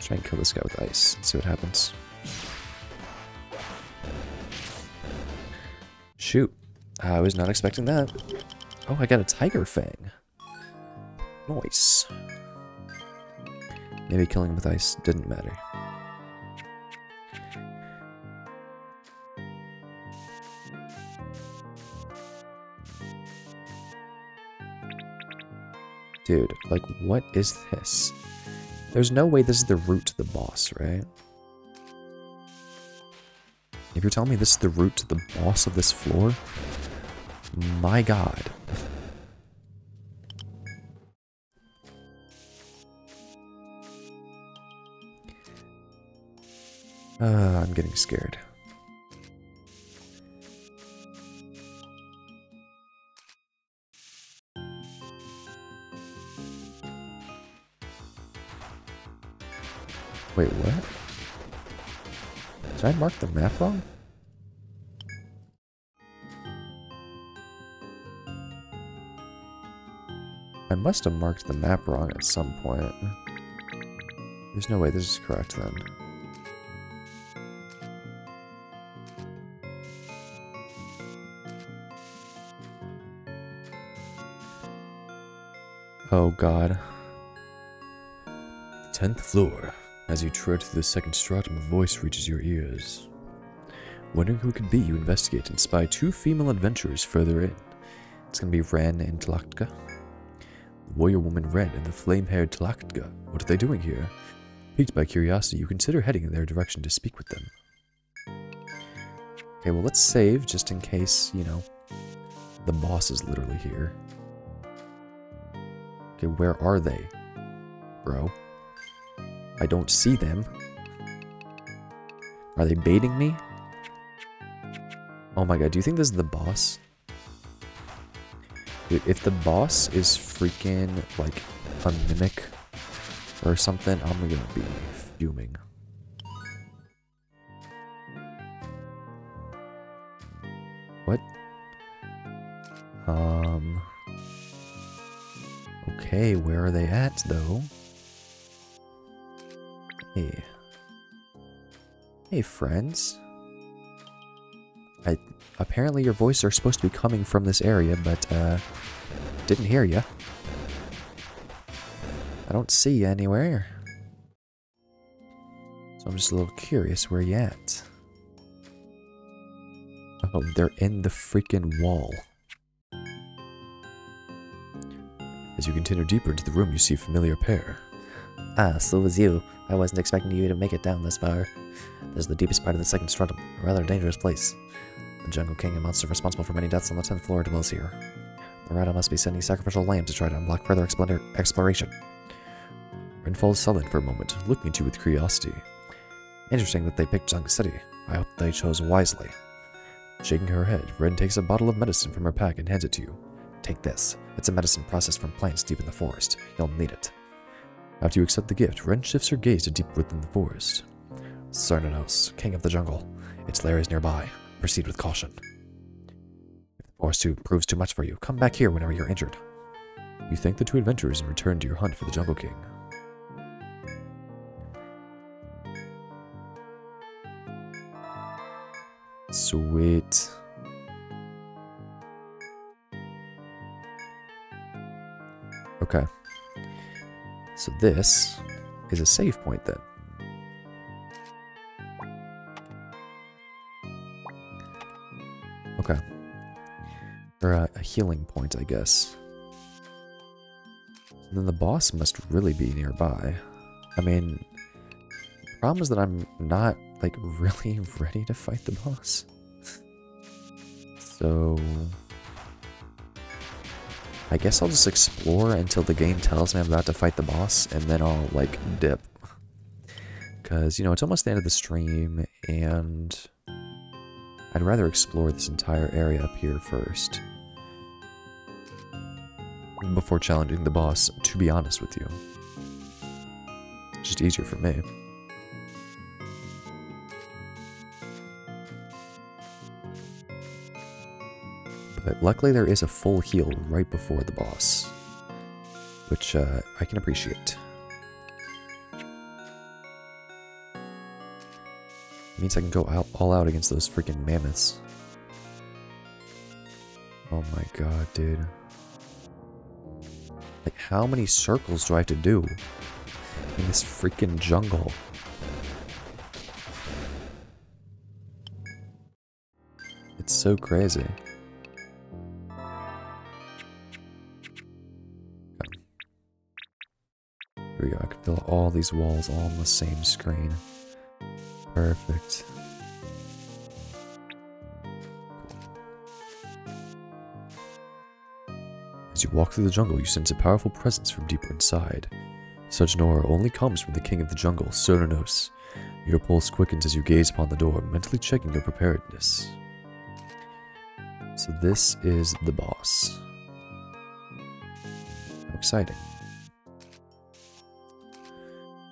Try and kill this guy with ice and see what happens. Shoot. I was not expecting that. Oh, I got a tiger fang. Nice. Maybe killing him with ice didn't matter. Dude, like, what is this? There's no way this is the route to the boss, right? If you're telling me this is the route to the boss of this floor, my god. I'm getting scared. Wait, what? Did I mark the map wrong? I must have marked the map wrong at some point. There's no way this is correct then. Oh god.
10th floor. As you tread through the second stratum, a voice reaches your ears. Wondering who it could be, you investigate and spy two female adventurers further in.
It's gonna be Ren and Tlachtka.
The warrior woman Ren and the flame-haired Tlachtka. What are they doing here? Piqued by curiosity, you consider heading in their direction to speak with them.
Okay, well, let's save just in case, you know, the boss is literally here. Okay, where are they, bro? I don't see them. Are they baiting me? Oh my god, do you think this is the boss? Dude, if the boss is freaking, like, a mimic or something, I'm gonna be fuming. What? Okay, where are they at, though? Hey. Hey, friends. Apparently your voices are supposed to be coming from this area, but, didn't hear ya. I don't see you anywhere. So I'm just a little curious where you at. Oh, they're in the freaking wall.
As you continue deeper into the room, you see a familiar pair.
Ah, so it was you. I wasn't expecting you to make it down this far. This is the deepest part of the second stratum, a rather dangerous place. The Jungle King, a monster responsible for many deaths on the 10th floor, dwells here. The Rada must be sending sacrificial lamb to try to unblock further exploration.
Ren falls silent for a moment, looking at you with curiosity.
Interesting that they picked Junk City. I hope they chose wisely.
Shaking her head, Ren takes a bottle of medicine from her pack and hands it to you.
Take this. It's a medicine processed from plants deep in the forest. You'll need it.
After you accept the gift, Ren shifts her gaze to deep within the forest.
Cernunnos, king of the jungle. Its lair is nearby. Proceed with caution. If the forest proves too much for you, come back here whenever you're injured.
You thank the two adventurers and return to your hunt for the Jungle King.
Sweet. Okay. So this is a save point then. Okay. Or a healing point, I guess. And then the boss must really be nearby. I mean, the problem is that I'm not, like, really ready to fight the boss. So I guess I'll just explore until the game tells me I'm about to fight the boss, and then I'll, like, dip. Because, you know, it's almost the end of the stream, and I'd rather explore this entire area up here first before challenging the boss, to be honest with you. It's just easier for me. of it. Luckily, there is a full heal right before the boss, which I can appreciate. It means I can go all out against those freaking mammoths. Oh my god, dude. Like, how many circles do I have to do in this freaking jungle? It's so crazy. Okay. Here we go. I can fill all these walls all on the same screen. Perfect. As you walk through the jungle, you sense a powerful presence from deeper inside. Such an aura only comes from the king of the jungle, Cernunnos. Your pulse quickens as you gaze upon the door, mentally checking your preparedness. So this is the boss. How exciting.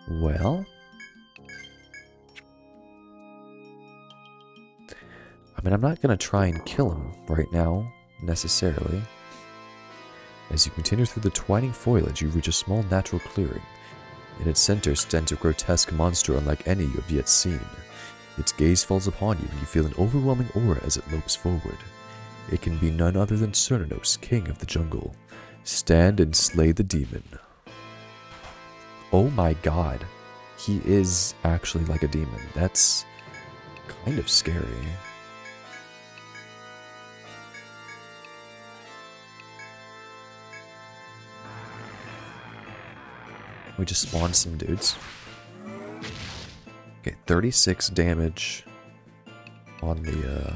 Well, I mean, I'm not going to try and kill him right now, necessarily. As you continue through the twining foliage, you reach a small natural clearing. In its center stands a grotesque monster unlike any you have yet seen. Its gaze falls upon you, and you feel an overwhelming aura as it lopes forward. It can be none other than Cernunnos, king of the jungle. Stand and slay the demon. Oh my god. He is actually like a demon. That's kind of scary. We just spawned some dudes. Okay, 36 damage on the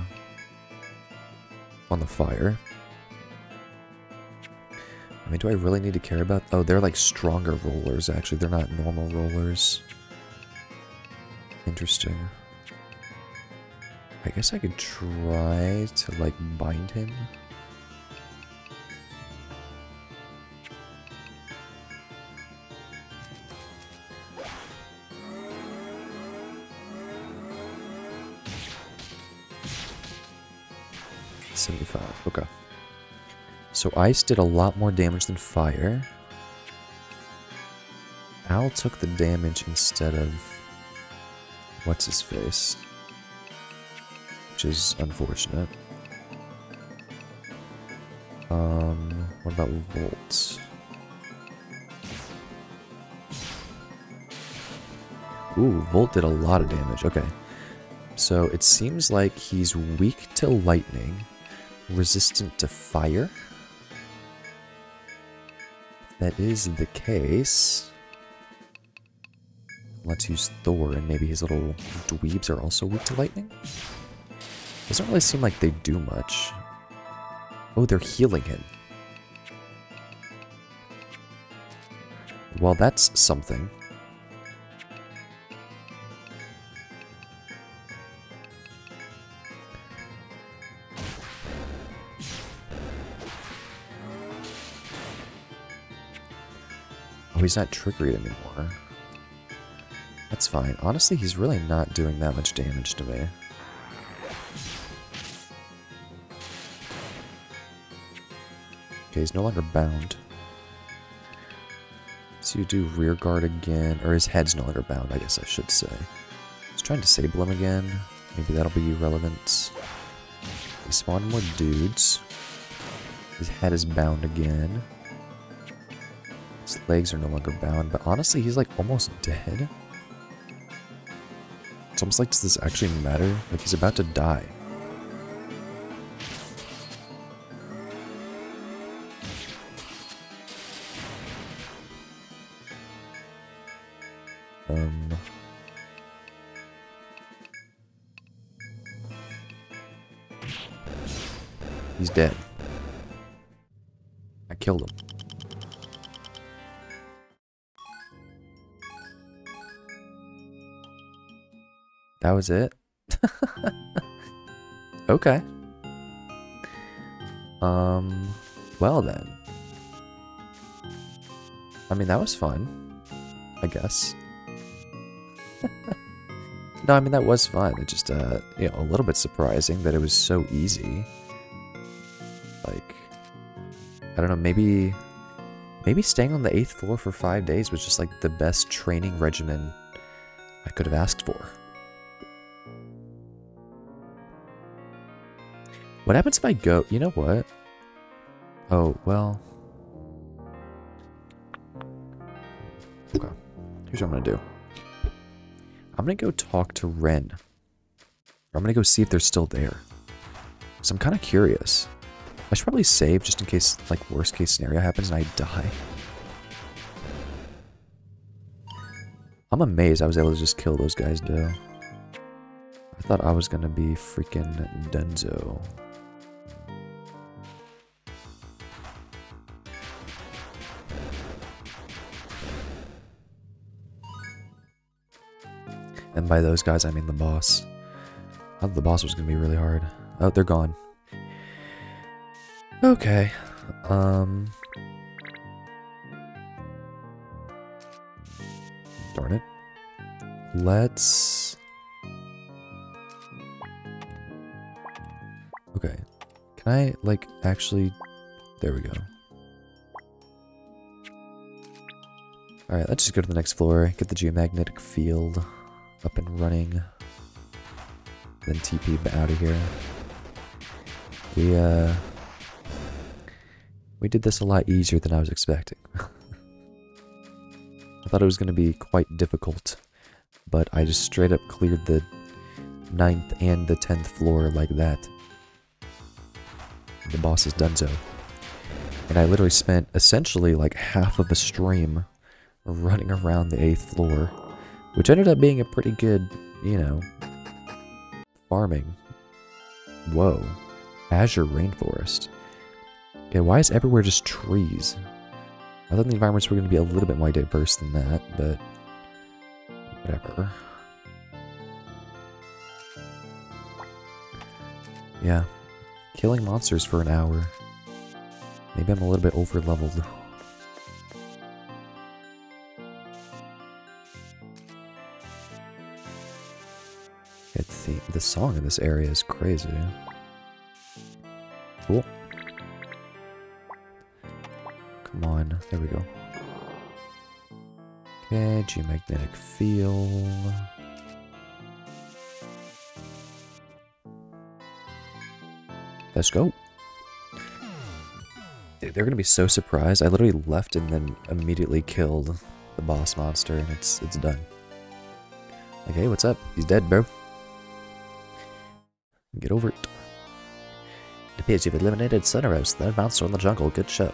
fire. I mean, do I really need to care about... Oh, they're like stronger rollers, actually. They're not normal rollers. Interesting. I guess I could try to, like, bind him. Okay. So ice did a lot more damage than fire. Al took the damage instead of what's his face, which is unfortunate. What about Volt? Ooh, Volt did a lot of damage. Okay. So it seems like he's weak to lightning, resistant to fire. If that is the case, let's use Thor, and maybe his little dweebs are also weak to lightning. Doesn't really seem like they do much. Oh, they're healing him. Well, that's something. He's not triggered anymore. That's fine. Honestly, he's really not doing that much damage to me. Okay, he's no longer bound. So you do rear guard again, or his head's no longer bound, I guess I should say. Let's try and disable him again. Maybe that'll be relevant. He spawned more dudes. His head is bound again. His legs are no longer bound, but honestly, he's like almost dead. It's almost like, does this actually matter? Like, he's about to die. He's dead. I killed him. That was it? Okay. Well then. I mean, that was fun. I guess. No, I mean, that was fun. It just, you know, a little bit surprising that it was so easy. I don't know, maybe staying on the 8th floor for 5 days was just like the best training regimen I could have asked for. What happens if I go... You know what? Oh, well... Okay. Here's what I'm gonna do. I'm gonna go talk to Ren. Or I'm gonna go see if they're still there. So I'm kind of curious. I should probably save just in case, like, worst case scenario happens and I die. I'm amazed I was able to just kill those guys, though. I thought I was gonna be freaking dunzo. And by those guys, I mean the boss. I thought the boss was gonna be really hard. Oh, they're gone. Okay. Darn it. Let's... Okay. Can I, like, actually... There we go. Alright, let's just go to the next floor, get the geomagnetic field up and running. Then TP out of here. We did this a lot easier than I was expecting. I thought it was going to be quite difficult, but I just straight up cleared the 9th and the 10th floor like that. The boss is donezo. And I literally spent essentially like half of a stream running around the 8th floor, which ended up being a pretty good, you know, farming. Whoa. Azure Rainforest. Okay, why is everywhere just trees? I thought the environments were going to be a little bit more diverse than that, but whatever. Yeah. Killing monsters for an hour. Maybe I'm a little bit over-leveled. The song in this area is crazy. Cool. Come on, there we go. Okay, geomagnetic field. Let's go. Dude, they're gonna be so surprised. I literally left and then immediately killed the boss monster, and it's done. Like, hey, what's up? He's dead, bro. Get over it. It appears you've eliminated Sonoros, the monster in the jungle. Good show.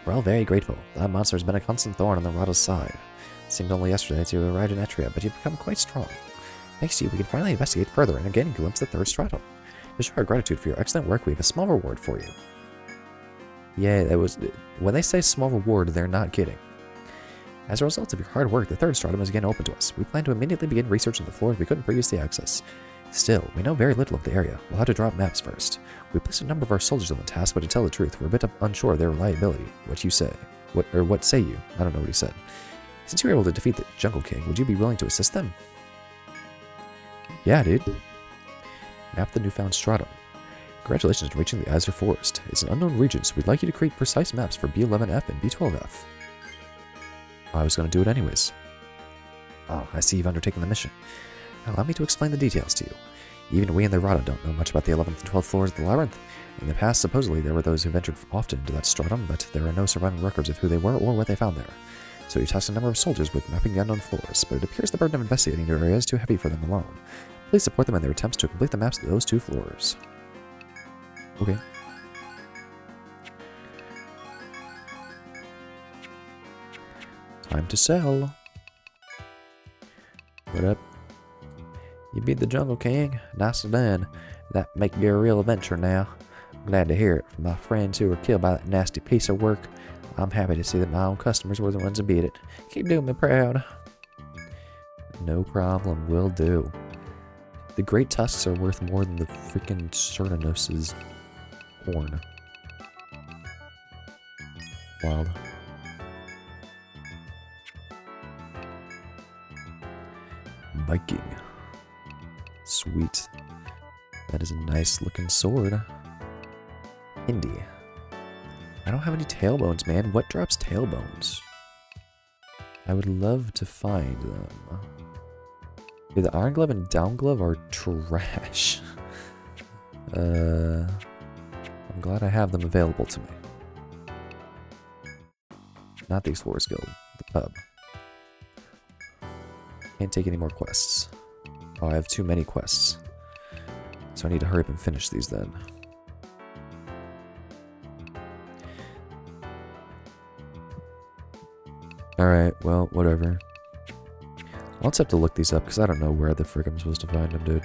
We're all very grateful. That monster has been a constant thorn on the Rada's side. It seemed only yesterday that you arrived in Etria, but you've become quite strong. Thanks to you, we can finally investigate further and again glimpse the 3rd stratum. To show our gratitude for your excellent work, we have a small reward for you. Yeah, that was... When they say small reward, they're not kidding. As a result of your hard work, the 3rd stratum is again open to us. We plan to immediately begin researching the floors we couldn't previously access. Still, we know very little of the area. We'll have to drop maps first. We placed a number of our soldiers on the task, but to tell the truth, we're a bit unsure of their reliability. What you say? What say you? I don't know what he said. Since you were able to defeat the Jungle King, would you be willing to assist them? Yeah, dude. Map the newfound stratum. Congratulations on reaching the Azure Forest. It's an unknown region, so we'd like you to create precise maps for B11F and B12F. I was going to do it anyways. Oh, I see you've undertaken the mission. Allow me to explain the details to you. Even we in the Rada don't know much about the 11th and 12th floors of the labyrinth. In the past, supposedly, there were those who ventured often into that stratum, but there are no surviving records of who they were or what they found there. So you tasked a number of soldiers with mapping the unknown floors, but it appears the burden of investigating your area is too heavy for them alone. Please support them in their attempts to complete the maps of those 2 floors. Okay. Time to sell. What up? You beat the Jungle King. Nicely done. That make you a real adventure now. I'm glad to hear it from my friends who were killed by that nasty piece of work. I'm happy to see that my own customers were the ones who beat it. Keep doing me proud. No problem, will do. The great tusks are worth more than the freaking Cernanos' horn. Wild. Viking. Sweet. That is a nice looking sword. Indie. I don't have any tailbones, man. What drops tailbones? I would love to find them. Yeah, the Iron Glove and Down Glove are trash. I'm glad I have them available to me. Not the Explorer's Guild, the pub. Can't take any more quests. Oh, I have too many quests. So I need to hurry up and finish these then. Alright, well, whatever. I'll just have to look these up, because I don't know where the frick I'm supposed to find them, dude.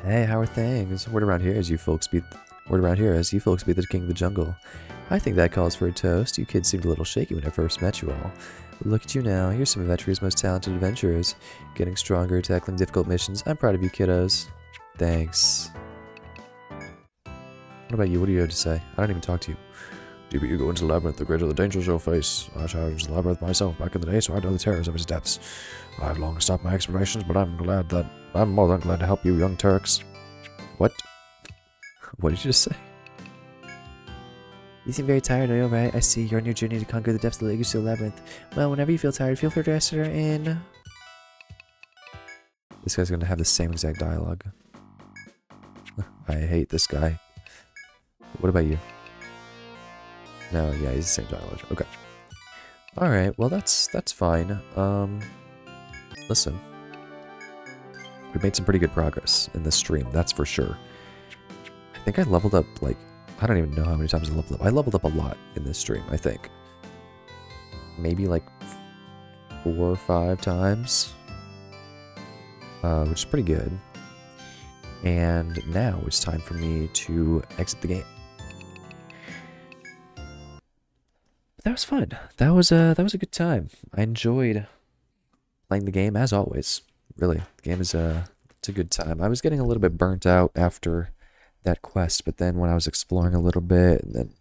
Hey, how are things? Word around here as you folks be the king of the jungle. I think that calls for a toast. You kids seemed a little shaky when I first met you all. But look at you now. You're some of Etrian's most talented adventurers. Getting stronger, tackling difficult missions. I'm proud of you, kiddos. Thanks. What about you? What do you have to say? I don't even talk to you.
The deeper you go into the labyrinth, the greater the dangers you'll face. I challenged the labyrinth myself back in the day, so I know the terrors of its depths. I've long stopped my explorations, but I'm more than glad to help you, young Turks.
What? What did you just say?
You seem very tired, are you alright? I see you're on your journey to conquer the depths of the Legacy Labyrinth. Well, whenever you feel tired, feel free to rest in.
This guy's gonna have the same exact dialogue. I hate this guy. What about you? No, yeah, he's the same dialogue. Okay. Alright, well that's fine. Listen. We made some pretty good progress in this stream, that's for sure. I think I leveled up, like, I don't even know how many times I leveled up. I leveled up a lot in this stream, I think. Maybe like 4 or 5 times. Which is pretty good. And now it's time for me to exit the game. But that was fun. That was a good time. I enjoyed playing the game as always. Really, the game is it's a good time. I was getting a little bit burnt out after that quest, but then when I was exploring a little bit and then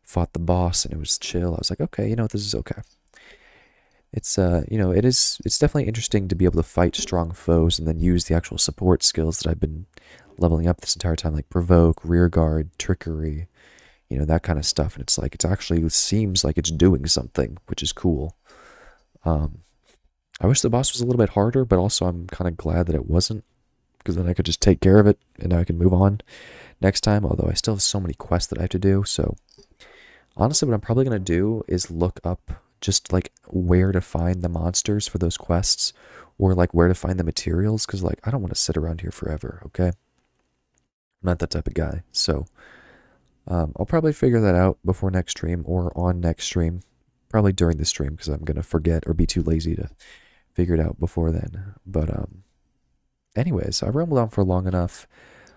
fought the boss and it was chill, I was like, okay, you know what, this is okay. It's you know, it's definitely interesting to be able to fight strong foes and then use the actual support skills that I've been leveling up this entire time, like provoke, rear guard, trickery, you know, that kind of stuff. And it's like, it actually seems like it's doing something, which is cool. I wish the boss was a little bit harder, but also I'm kind of glad that it wasn't, because then I could just take care of it and now I can move on next time, although I still have so many quests that I have to do. So honestly, what I'm probably going to do is look up just like where to find the monsters for those quests, or like where to find the materials, because like I don't want to sit around here forever, okay? I'm not that type of guy. So I'll probably figure that out before next stream or on next stream, probably during the stream, because I'm going to forget or be too lazy to figure it out before then. But anyways, I rambled on for long enough.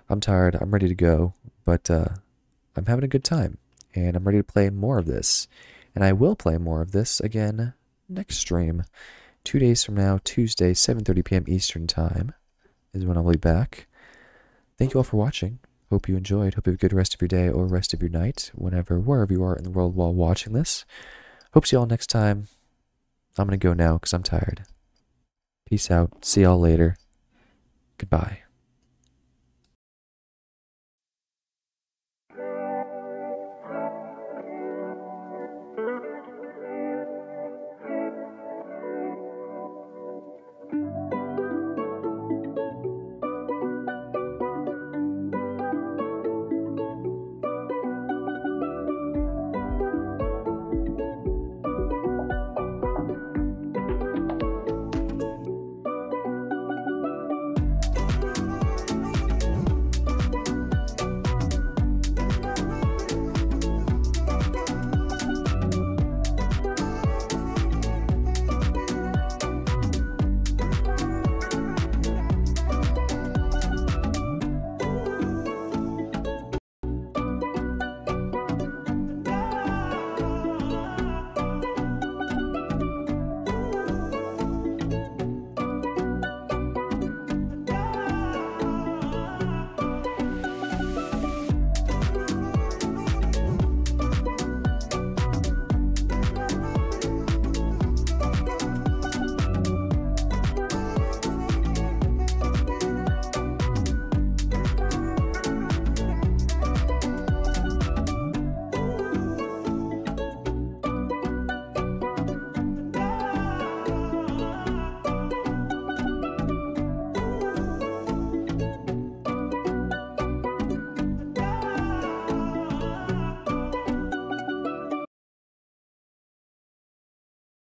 I'm tired, I'm ready to go, but I'm having a good time, and I'm ready to play more of this. And I will play more of this again next stream. 2 days from now, Tuesday, 7:30 p.m. Eastern Time is when I'll be back. Thank you all for watching. Hope you enjoyed. Hope you have a good rest of your day or rest of your night, wherever you are in the world while watching this. Hope to see you all next time. I'm going to go now because I'm tired. Peace out. See y'all later. Goodbye.